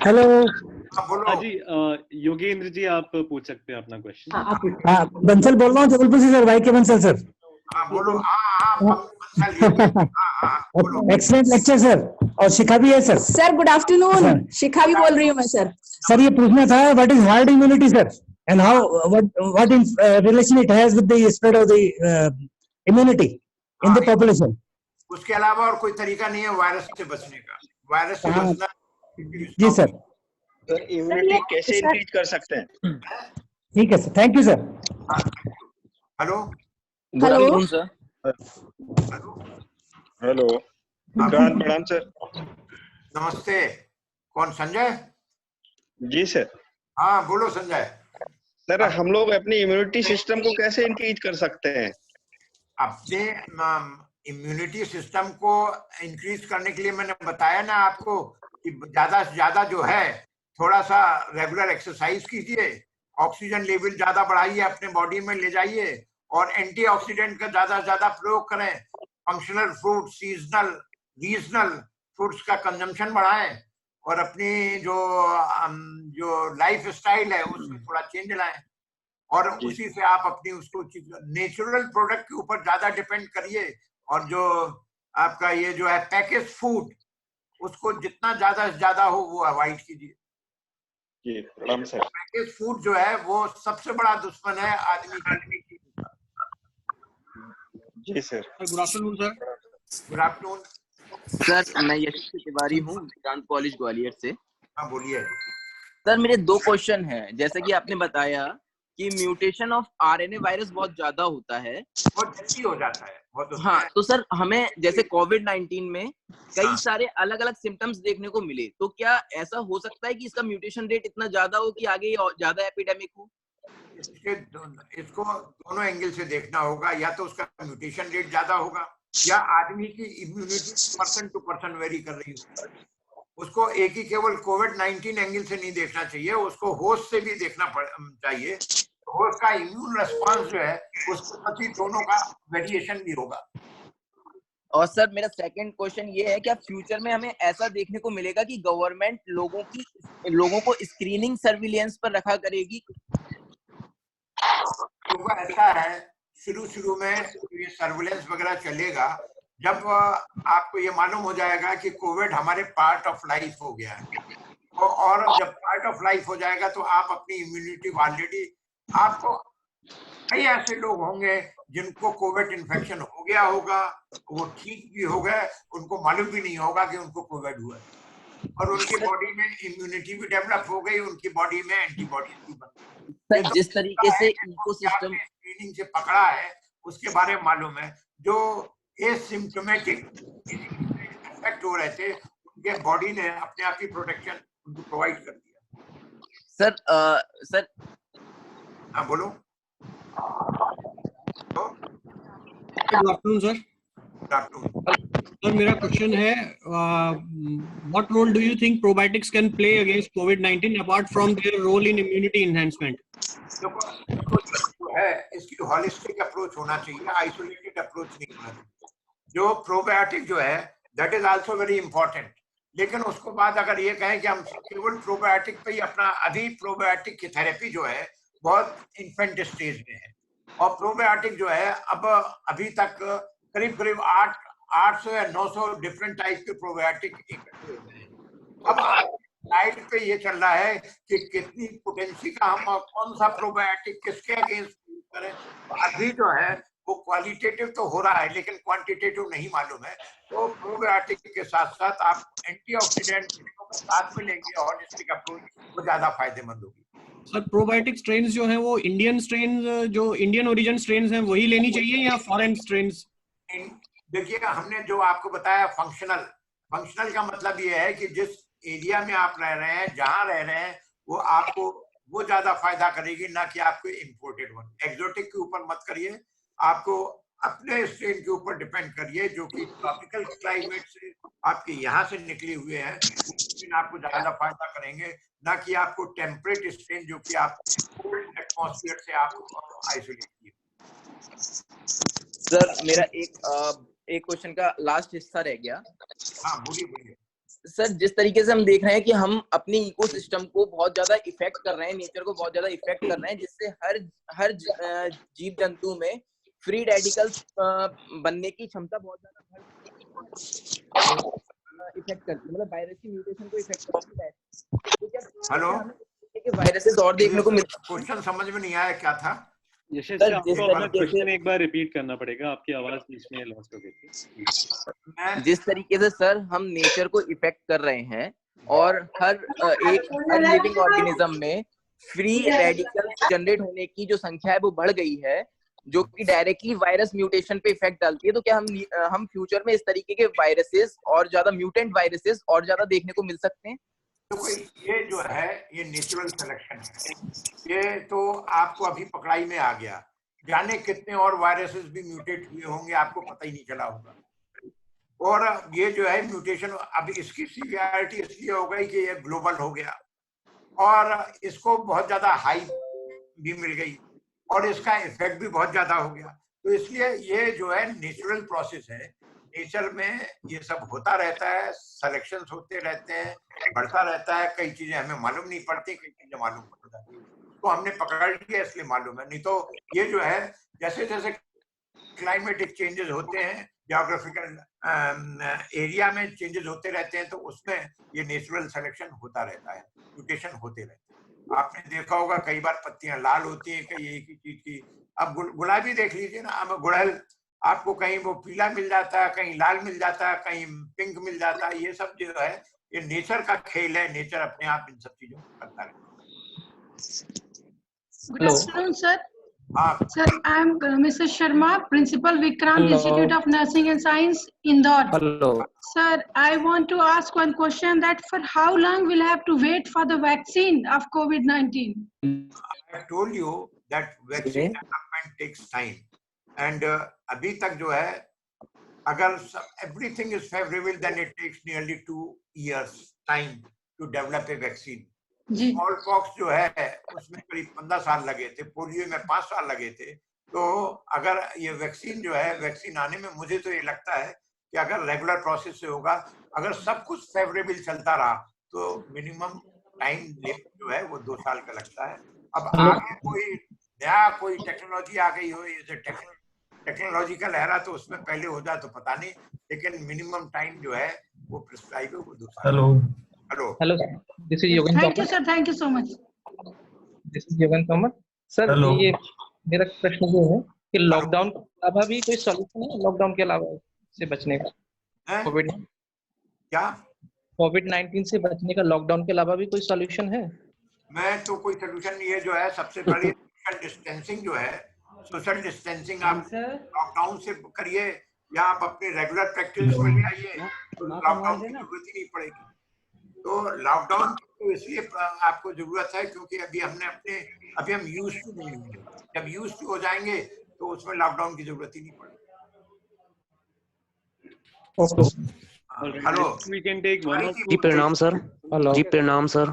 Hello हाँ जी, योगेंद्र जी आप पूछ सकते हैं अपना क्वेश्चन। हाँ, बंसल बोल रहा हूँ जबलपुर से सर, वाई के बंसल सर। हाँ बोलो। एक्सीलेंट लेक्चर सर, और शिखा भी है सर। सर गुड आफ्टरनून, शिखा भी बोल रही हूँ मैं सर। सर ये पूछना था, what is hard immunity sir, and how what in relation it has with the spread of the immunity in the population. उसके अलावा और कोई तरीका नहीं है वायरस से बचने का, वायरस से बचना। जी सर। सर इम्यूनिटी कैसे इंक्रीज कर सकते हैं? ठीक है sir, thank you sir. Hello hello sir. Hello प्रणाम सर। नमस्ते, कौन? संजय जी सर। हाँ बोलो संजय। सर हम लोग अपनी इम्यूनिटी सिस्टम को कैसे इंक्रीज कर सकते हैं? अपने इम्यूनिटी सिस्टम को इंक्रीज करने के लिए मैंने बताया ना आपको कि ज्यादा से ज्यादा जो है थोड़ा सा रेगुलर एक्सरसाइज कीजिए, ऑक्सीजन लेवल ज्यादा बढ़ाइए, अपने बॉडी में ले जाइए, और एंटीऑक्सीडेंट का ज्यादा से ज्यादा प्रयोग करें, functional fruit, seasonal regional fruits का कंजम्पशन बढ़ाएं, और अपनी जो लाइफ स्टाइल है उसमें थोड़ा चेंज लाएं, और उसी से आप अपनी उसको नेचुरल प्रोडक्ट के ऊपर ज्यादा डिपेंड करिए, और जो आपका ये जो है पैकेज फूड, उसको जितना ज्यादा से ज्यादा हो वो अवॉइड कीजिए। जी प्रणाम सर। पैकेज फूड जो है वो सबसे बड़ा दुश्मन है आदमी का। जी sir. Good afternoon sir. Good afternoon sir, मैं यशस्वी तिवारी हूँ, विक्रांत कॉलेज ग्वालियर से। हाँ बोलिए सर, मेरे 2 क्वेश्चन हैं। जैसे कि आपने बताया कि म्यूटेशन ऑफ आरएनए वायरस बहुत ज्यादा होता है, बहुत जल्दी हो जाता है बहुत। हाँ, तो सर हमें जैसे कोविड-19 में कई सारे अलग अलग सिम्टम्स देखने को मिले, तो क्या ऐसा हो सकता है कि इसका म्यूटेशन रेट इतना ज्यादा हो कि आगे ज्यादा एपिडेमिक हो? इसको दोनों एंगल से देखना होगा, या तो उसका म्यूटेशन रेट ज्यादा होगा, या आदमी की immunity person to person vary कर रही होगी। उसको एक ही केवल कोविड-19 एंगल से नहीं देखना चाहिए, उसको होस्ट से भी देखना चाहिए। होस्ट का इम्यून रेस्पॉन्स जो है उसके प्रति दोनों का वेरिएशन भी होगा। और सर मेरा सेकंड क्वेश्चन ये है, क्या फ्यूचर में हमें ऐसा देखने को मिलेगा कि गवर्नमेंट लोगों को स्क्रीनिंग सर्विलियंस पर रखा करेगी? तो ऐसा है, शुरू में ये सर्विलेंस वगैरह चलेगा जब आपको ये मालूम हो जाएगा कि कोविड हमारे पार्ट ऑफ लाइफ हो गया है, और जब पार्ट ऑफ लाइफ हो जाएगा तो आप अपनी इम्यूनिटी ऑलरेडी, आपको कई ऐसे लोग होंगे जिनको कोविड इन्फेक्शन हो गया होगा, वो ठीक भी हो गए, उनको मालूम भी नहीं होगा कि उनको कोविड हुआ है, और उनकी बॉडी में इम्यूनिटी भी डेवलप हो गई, उनकी बॉडी में एंटीबॉडीज भी बन गई। सर जिस तरीके से इकोसिस्टम स्क्रीनिंग से पकड़ा है उसके बारे में मालूम है, जो एसिम्प्टोमेटिक इफेक्ट हो रहे थे उनके बॉडी ने अपने आप ही प्रोटेक्शन उनको प्रोवाइड कर दिया। सर हाँ बोलो। Good afternoon sir. Good afternoon sir, मेरा क्वेश्चन है, what role do you think probiotics can play against कोविड-19 apart from their role in immunity enhancement? देखो है, इसकी हॉलिस्टिक अप्रोच होना चाहिए, आइसोलेटेड अप्रोच नहीं होना चाहिए। जो प्रोबायोटिक जो है that is also very important, लेकिन उसको बाद अगर ये कहें कि हम केवल प्रोबायोटिक पे ही अपना, अभी प्रोबायोटिक की थेरेपी जो है बहुत इन्फेंट स्टेज में है, और प्रोबायोटिक जो है अब अभी तक करीब करीब 800 या 900 डिफरेंट टाइप के प्रोबायोटिक इकट्ठे हो गए हैं। अब लाइट पे ये चल रहा है कि कितनी पोटेंसी का हम कौन सा प्रोबायोटिक किसके अगेंस्ट यूज करें। अभी जो है वो क्वालिटेटिव तो हो रहा है लेकिन क्वांटिटेटिव नहीं मालूम है, तो प्रोबायोटिक के साथ साथ आप एंटीऑक्सीडेंट साथ में लेंगे, हॉलिस्टिक अप्रोच वो ज्यादा फायदेमंद होगी। सर, प्रोबायोटिक स्ट्रेन्स जो हैं वो इंडियन स्ट्रेन्स, जो इंडियन ओरिजिन स्ट्रेन्स हैं वही लेनी चाहिए या फॉरेन स्ट्रेन्स? देखिए, हमने जो आपको बताया फंक्शनल का मतलब ये है कि जिस एरिया में आप रह रहे हैं, जहां रह रहे हैं, वो आपको वो ज्यादा फायदा करेगी, ना कि आपको इंपोर्टेड वन। एक्सोटिक के ऊपर मत करिए, आपको अपने स्ट्रेन के ऊपर डिपेंड करिए जो कि ट्रॉपिकल क्लाइमेट से आपके यहाँ से निकले हुए हैं, लेकिन आपको ज्यादा फायदा करेंगे, ना कि आपको टेम्परेट स्ट्रेन जो कि आप कोल्ड एटमॉस्फेयर से आप आइसोलेट किए। सर मेरा एक क्वेश्चन का लास्ट हिस्सा रह गया। हाँ बोलिए। सर जिस तरीके से हम देख रहे हैं कि हम अपनी इकोसिस्टम को बहुत ज्यादा इफेक्ट कर रहे हैं, नेचर को बहुत ज्यादा इफेक्ट कर रहे हैं, जिससे हर जीव जंतु में फ्री रेडिकल्स बनने की क्षमता बहुत ज्यादा इफेक्ट करती है, मतलब वायरस की म्यूटेशन को इफेक्ट करती है। तो क्या हेलो, वायरसेस और देखने को मिलते? क्वेश्चन समझ में नहीं आया, क्या था? यशस जी, आपको क्वेश्चन एक बार रिपीट करना पड़ेगा, आपकी आवाज बीच में लॉस्ट हो गई थी। जिस तरीके से सर हम नेचर को इफेक्ट कर रहे हैं और हर लिविंग ऑर्गेनिज्म में फ्री रेडिकल्स जनरेट होने की जो संख्या है वो बढ़ गई है, जो कि डायरेक्टली वायरस म्यूटेशन पे इफेक्ट डालती है, तो क्या हम फ्यूचर में इस तरीके के वायरसेस और ज्यादा म्यूटेंट वायरसेस और ज्यादा देखने को मिल सकते हैं? तो ये जो है ये नेचुरल सिलेक्शन है, ये तो आपको अभी पकड़ाई में आ गया, जाने कितने और वायरसेस भी म्यूटेट हुए होंगे, आपको पता ही नहीं चला होगा। और ये जो है म्यूटेशन, अब इसकी सीवियरिटी इसलिए हो गई कि ये ग्लोबल हो गया और इसको बहुत ज्यादा हाइप भी मिल गई और इसका इफेक्ट भी बहुत ज्यादा हो गया। तो इसलिए ये जो है नेचुरल प्रोसेस है, नेचर में ये सब होता रहता है, सिलेक्शंस होते रहते हैं, बढ़ता रहता है, कई चीजें हमें मालूम नहीं पड़ती, कई चीजें मालूम पड़ जाती, तो हमने पकड़ लिया इसलिए मालूम है। नहीं तो ये जो है जैसे जैसे क्लाइमेटिक चेंजेस होते हैं, ज्योग्राफिकल एरिया में चेंजेस होते रहते हैं, तो उसमें ये नेचुरल सिलेक्शन होता रहता है, म्यूटेशन होते रहते हैं। आपने देखा होगा कई बार पत्तियां लाल होती हैं कई एक ही चीज की। अब गुलाबी देख लीजिए ना, अब गुड़हल आपको कहीं वो पीला मिल जाता है, कहीं लाल मिल जाता है, कहीं पिंक मिल जाता है। ये सब जो है ये नेचर का खेल है, नेचर अपने आप इन सब चीजों को करता है। Good afternoon, sir. Sir, I am Mrs. Sharma, Principal Vikrant Institute of Nursing and Science, Indore. Hello. Sir, I want to ask one question: that for how long will I have to wait for the vaccine of COVID-19? I have told you that vaccine development takes time, and अभी तक जो है अगर everything is favorable, then it takes nearly 2 years time to develop a vaccine. Small pox जो है उसमें करीब 15 साल लगे थे, पोलियो में 5 साल लगे थे। तो अगर ये वैक्सीन जो है, वैक्सीन आने में मुझे तो ये लगता है कि अगर रेगुलर प्रोसेस से होगा, अगर सब कुछ फेवरेबल चलता रहा, तो मिनिमम टाइम जो है वो 2 साल का लगता है। अब आगे कोई टेक्नोलॉजी आ गई हो, ये टेक्नोलॉजी का लहरा तो उसमें पहले हो जाए तो पता नहीं, लेकिन मिनिमम टाइम जो है वो प्रिस्क्राइब है, वो 2 साल। Hello, sir. This is Yogan Thank you, Thomas. sir. Thank you so much. This is Yogan Thomas. Sir, Hello. मेरा प्रश्न ये है कि लॉकडाउन के अलावा भी कोई सॉल्यूशन है, लॉकडाउन के अलावा से बचने का, कोविड-19 से बचने का लॉकडाउन के अलावा भी कोई सॉल्यूशन है? मैं तो कोई सोल्यूशन नहीं है, जो है सबसे बड़ी सोशल डिस्टेंसिंग जो है, सोशल डिस्टेंसिंग आप लॉकडाउन से करिए या आप अपने रेगुलर प्रैक्टिस में आइए, तो लॉकडाउन की जरूरत ही नहीं पड़ेगी। तो लॉकडाउन तो इसलिए आपको जरूरत है क्योंकि अभी हम यूज्ड टू नहीं हुए। जब यूज्ड टू हो जाएंगे तो उसमें लॉकडाउन की जरूरत ही नहीं पड़ेगी। Hello, we can take one or two. जी प्रणाम सर। जी प्रणाम सर।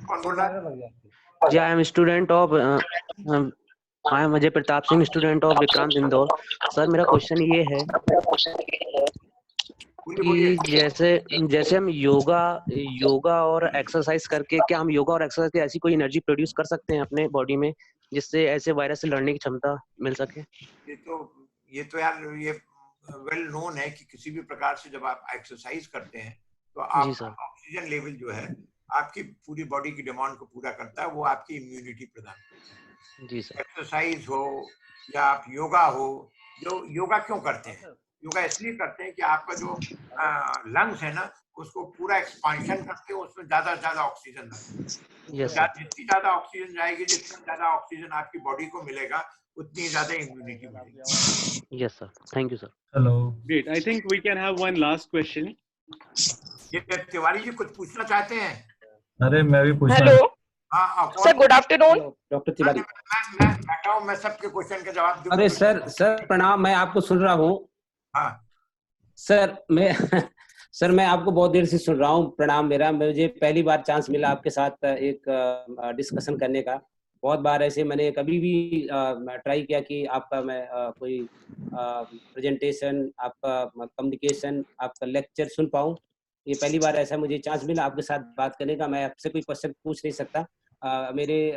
कौन बोल रहा है? जी I am student of I am Ajay Pratap Singh, student of Vikrant Indore. Sir मेरा क्वेश्चन ये है कि जैसे हम योगा और एक्सरसाइज करके, क्या हम योगा और एक्सरसाइज से ऐसी कोई एनर्जी प्रोड्यूस कर सकते हैं अपने बॉडी में जिससे ऐसे वायरस से लड़ने की क्षमता मिल सके? ये तो यार ये वेल नोन है कि किसी भी प्रकार से जब आप एक्सरसाइज करते हैं तो आप ऑक्सीजन लेवल जो है आपकी पूरी बॉडी की डिमांड को पूरा करता है, वो आपकी इम्यूनिटी प्रदान करता है। जी सर। एक्सरसाइज हो या आप योगा हो, जो योगा क्यों करते हैं? योगा इसलिए करते हैं कि आपका जो लंग्स है ना उसको पूरा एक्सपांशन करते हैं, उसमें ज्यादा से ज्यादा ऑक्सीजन जितनी ज्यादा ऑक्सीजन जाएगी, जितनी ज्यादा ऑक्सीजन आपकी बॉडी को मिलेगा उतनी ज्यादा इम्यूनिटी बढ़ेगी। Yes sir, thank you sir. Hello, great. I think we can have one last question. ये तिवारी जी कुछ पूछना चाहते हैं? अरे मैं भी पूछना। Hello sir, good afternoon. Doctor Tiwari. मैं बैठा हूं, मैं सबके क्वेश्चन का जवाब दूंगा। अरे सर प्रणाम, मैं आपको सुन रहा हूँ। हाँ सर सर मैं आपको बहुत देर से सुन रहा हूँ। प्रणाम। मुझे पहली बार चांस मिला आपके साथ एक डिस्कशन करने का। बहुत बार ऐसे मैंने कभी भी ट्राई किया कि आपका मैं कोई प्रेजेंटेशन, आपका कम्युनिकेशन, आपका लेक्चर सुन पाऊँ। ये पहली बार ऐसा मुझे चांस मिला आपके साथ बात करने का। मैं आपसे कोई क्वेश्चन पूछ नहीं सकता, मेरे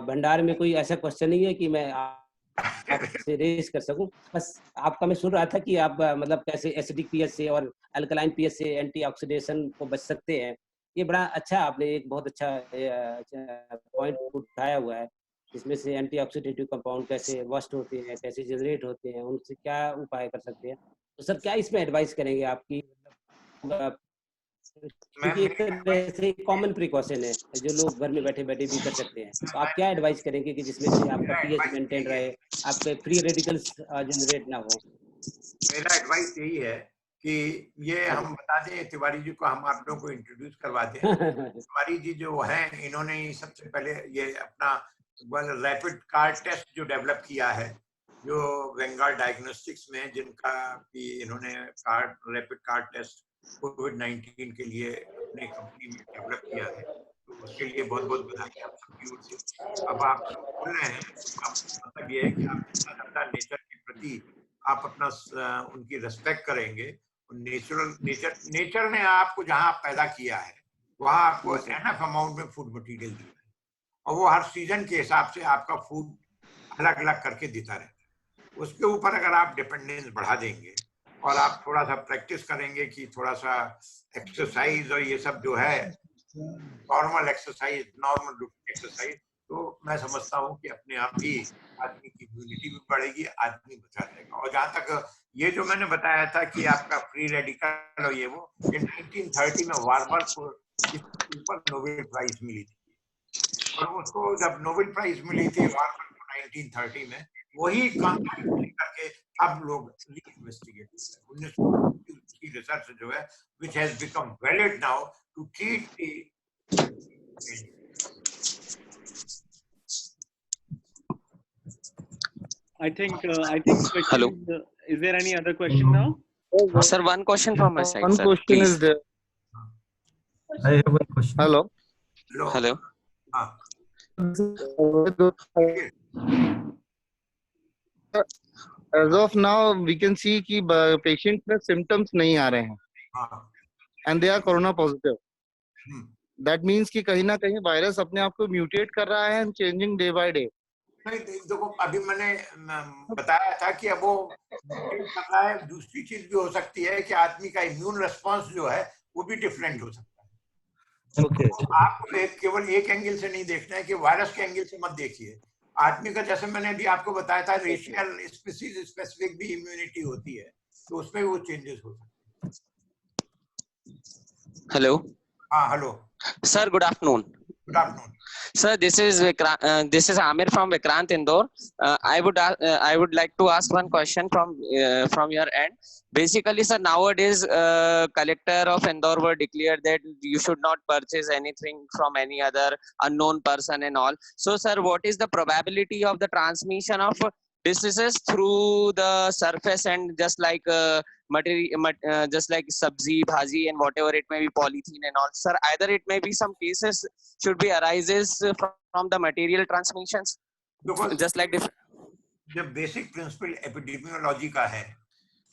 भंडार में कोई ऐसा क्वेश्चन नहीं है कि मैं आपसे रेज कर सकूं। बस आपका मैं सुन रहा था कि आप मतलब कैसे एसिडिक पीएच से और अल्कलाइन पीएच से एंटीऑक्सीडेशन को बच सकते हैं। ये बड़ा अच्छा, आपने एक बहुत अच्छा पॉइंट उठाया हुआ है, इसमें से एंटीऑक्सीडेटिव कंपाउंड कैसे वस्ट होते हैं, कैसे जनरेट होते हैं, उनसे क्या उपाय कर सकते हैं। तो सर क्या इसमें एडवाइस करेंगे आपकी? क्योंकि एक तरह से कॉमन प्रिकॉशन है जो लोग घर में बैठे बैठे भी कर सकते हैं। तो आप क्या एडवाइस करेंगे कि जिसमें से आपका पीएच मेंटेन रहे, आपके फ्री रेडिकल्स जनरेट ना हो? मेरा एडवाइस यही है कि ये हम बता दें तिवारी जी को, हम आप लोगों को इंट्रोड्यूस करवा दें। तिवारी जी जो हैं, इन्होंने सबसे पहले ये अपना रैपिड कार्ड टेस्ट जो डेवलप किया है, जो वेंगार्ड डायग्नोस्टिक्स में, जिनका भी इन्होंने रैपिड कार्ड टेस्ट कोविड-19 के लिए अपने कंपनी में डेवलप किया है, तो उसके लिए बहुत बहुत बधाई आप सबकी ओर से। अब आप बोल रहे हैं, मतलब ये है कि आप ज्यादा नेचर के प्रति आप अपना उनकी रेस्पेक्ट करेंगे। नेचर ने आपको जहाँ पैदा किया है वहाँ आपको एनफ अमाउंट में फूड मटेरियल दिया है, और वो हर सीजन के हिसाब से आपका फूड अलग अलग करके देता रहता है। उसके ऊपर अगर आप डिपेंडेंस बढ़ा देंगे और आप थोड़ा सा प्रैक्टिस करेंगे कि थोड़ा सा एक्सरसाइज और ये सब जो है नॉर्मल एक्सरसाइज, नॉर्मल एक्सरसाइज, तो मैं समझता हूँ कि अपने आप ही आदमी की इम्यूनिटी भी बढ़ेगी, आदमी बचा रहेगा। और जहाँ तक ये जो मैंने बताया था कि आपका फ्री रेडिकल और ये वो, 1930 में वार्बर को इसके ऊपर नोबेल प्राइज मिली थी, और उसको जब नोबेल प्राइज मिली थी वार्बर को 1930 में, वही काम करके अब लोग इन्वेस्टिगेट की रिसर्च जो है which has become valid now to treat the I think hello, is there any other question now? Sir, one question from my side. One sir, question please. is there. I have one question. Hello. Hello. As of now, we can see कि patient में symptoms नहीं आ रहे हैं, and they are corona positive. That means कि कहीं ना कहीं virus अपने आप को म्यूटेट कर रहा है and changing day by day. नहीं, देखो अभी मैंने बताया था कि अब वो कर रहा है। दूसरी चीज भी हो सकती है कि आदमी का इम्यून रिस्पांस जो है वो भी डिफरेंट हो सकता है। आपको केवल एक एंगल से नहीं देखना है कि वायरस के एंगल से मत देखिए। आदमी का, जैसे मैंने अभी आपको बताया था, रेशियल स्पीसीज स्पेसिफिक भी इम्यूनिटी होती है, तो उसमें वो चेंजेस हो सकते हैं। हेलो। हाँ, hello sir, good afternoon. Good afternoon. Sir, this is Amir from Vikrant Indore. I would like to ask one question from your end. Basically, sir, nowadays collector of Indore were declared that you should not purchase anything from any other unknown person and all. So, sir, what is the probability of the transmission of diseases through the surface and just like just like sabzi, bhaji, and whatever it may be, polythene and all, sir? Either it may be some cases should be arises from the material transmissions, just like different. The basic principle epidemiology का है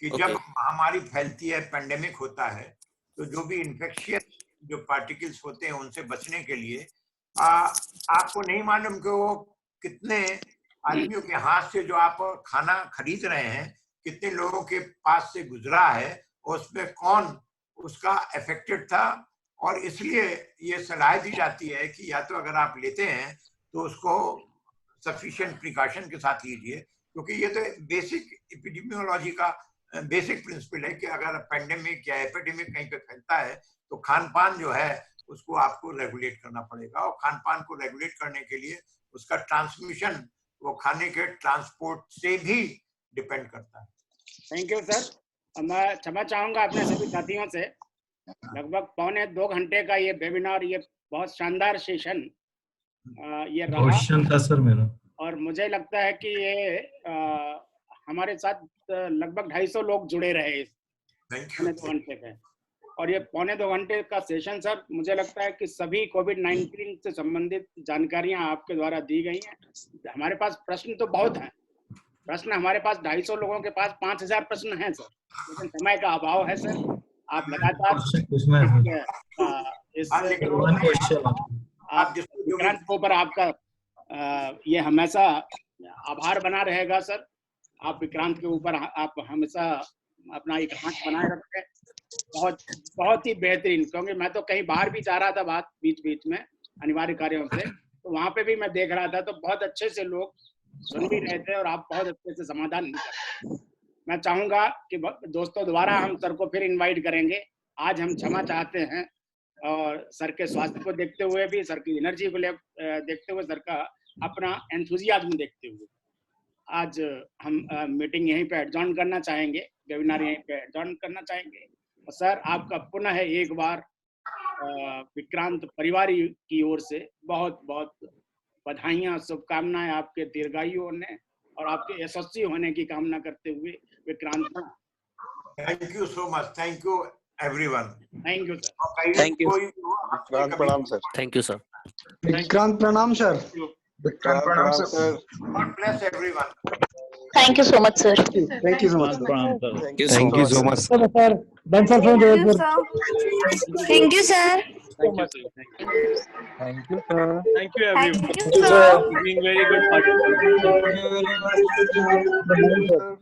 कि जब महामारी फैलती है, pandemic होता है, तो जो भी इन्फेक्शियस जो पार्टिकल्स होते हैं उनसे बचने के लिए आपको नहीं मालूम कि वो कितने आदमियों के हाथ से जो आप खाना खरीद रहे हैं, कितने लोगों के पास से गुजरा है, और उसमें कौन उसका अफेक्टेड था। और इसलिए ये सलाह दी जाती है कि या तो अगर आप लेते हैं तो उसको सफिशिएंट प्रिकॉशन के साथ लीजिए, क्योंकि ये तो बेसिक एपिडेमियोलॉजी का बेसिक प्रिंसिपल है कि अगर पेंडेमिक या एपिडेमिक कहीं पे फैलता है तो खान पान जो है उसको आपको रेगुलेट करना पड़ेगा, और खान पान को रेगुलेट करने के लिए उसका ट्रांसमिशन वो खाने के ट्रांसपोर्ट से भी डिपेंड करता है। Thank you sir. मैं क्षमा चाहूंगा अपने सभी साथियों से, लगभग 1.25 घंटे का ये वेबिनार, ये बहुत शानदार सेशन ये रहा। क्वेश्चन था सर मेरा, और मुझे लगता है कि ये हमारे साथ लगभग 250 लोग जुड़े रहे इस 2 घंटे पे, और ये 1.25 घंटे का सेशन सर, मुझे लगता है कि सभी कोविड-19 से संबंधित जानकारियां आपके द्वारा दी गई हैं। हमारे पास प्रश्न तो बहुत हैं, प्रश्न हमारे पास 250 लोगों के पास 5000 प्रश्न हैं सर, लेकिन समय का अभाव है सर। आप लगातार इस विक्रांत के ऊपर आपका ये हमेशा आभार बना रहेगा सर। आप विक्रांत के ऊपर आप हमेशा अपना एक हाथ बनाए रखें। बहुत ही बेहतरीन, क्योंकि मैं तो कहीं बाहर भी जा रहा था बात बीच में अनिवार्य कार्यों से, तो वहां पे भी मैं देख रहा था, तो बहुत अच्छे से लोग सुन भी रहे थे और आप बहुत अच्छे से समाधान भी कर रहे थे। मैं चाहूंगा कि दोस्तों दोबारा हम सर को फिर इनवाइट करेंगे। आज हम क्षमा चाहते हैं, और सर के स्वास्थ्य को देखते हुए भी, सर की एनर्जी को देखते हुए, सर का अपना एंथुजियाज्म देखते हुए आज हम मीटिंग यहीं पे एडजॉर्न करना चाहेंगे, वेबिनार यहीं पे एडजॉर्न करना चाहेंगे। और सर आपका पुनः एक बार विक्रांत परिवार की ओर से बहुत बहुत बधाइयाँ, शुभकामनाएं आपके दीर्घायु होने और आपके यशस्वी होने की कामना करते हुए Vikrant. Thank you so much, thank you everyone. Thank you sir. Thank you. Vikrant प्रणाम sir. Thank you sir. Vikrant प्रणाम सर। विक्रांत प्रणाम sir. God bless everyone. Thank you so much, sir. Thank you so much. Thank you so much. Sir, that's all from Jodhpur. Thank you, sir. Thank you, sir. Thank you sir. Thank you everyone. Thank you, sir. Being very good participants. Thank you very much.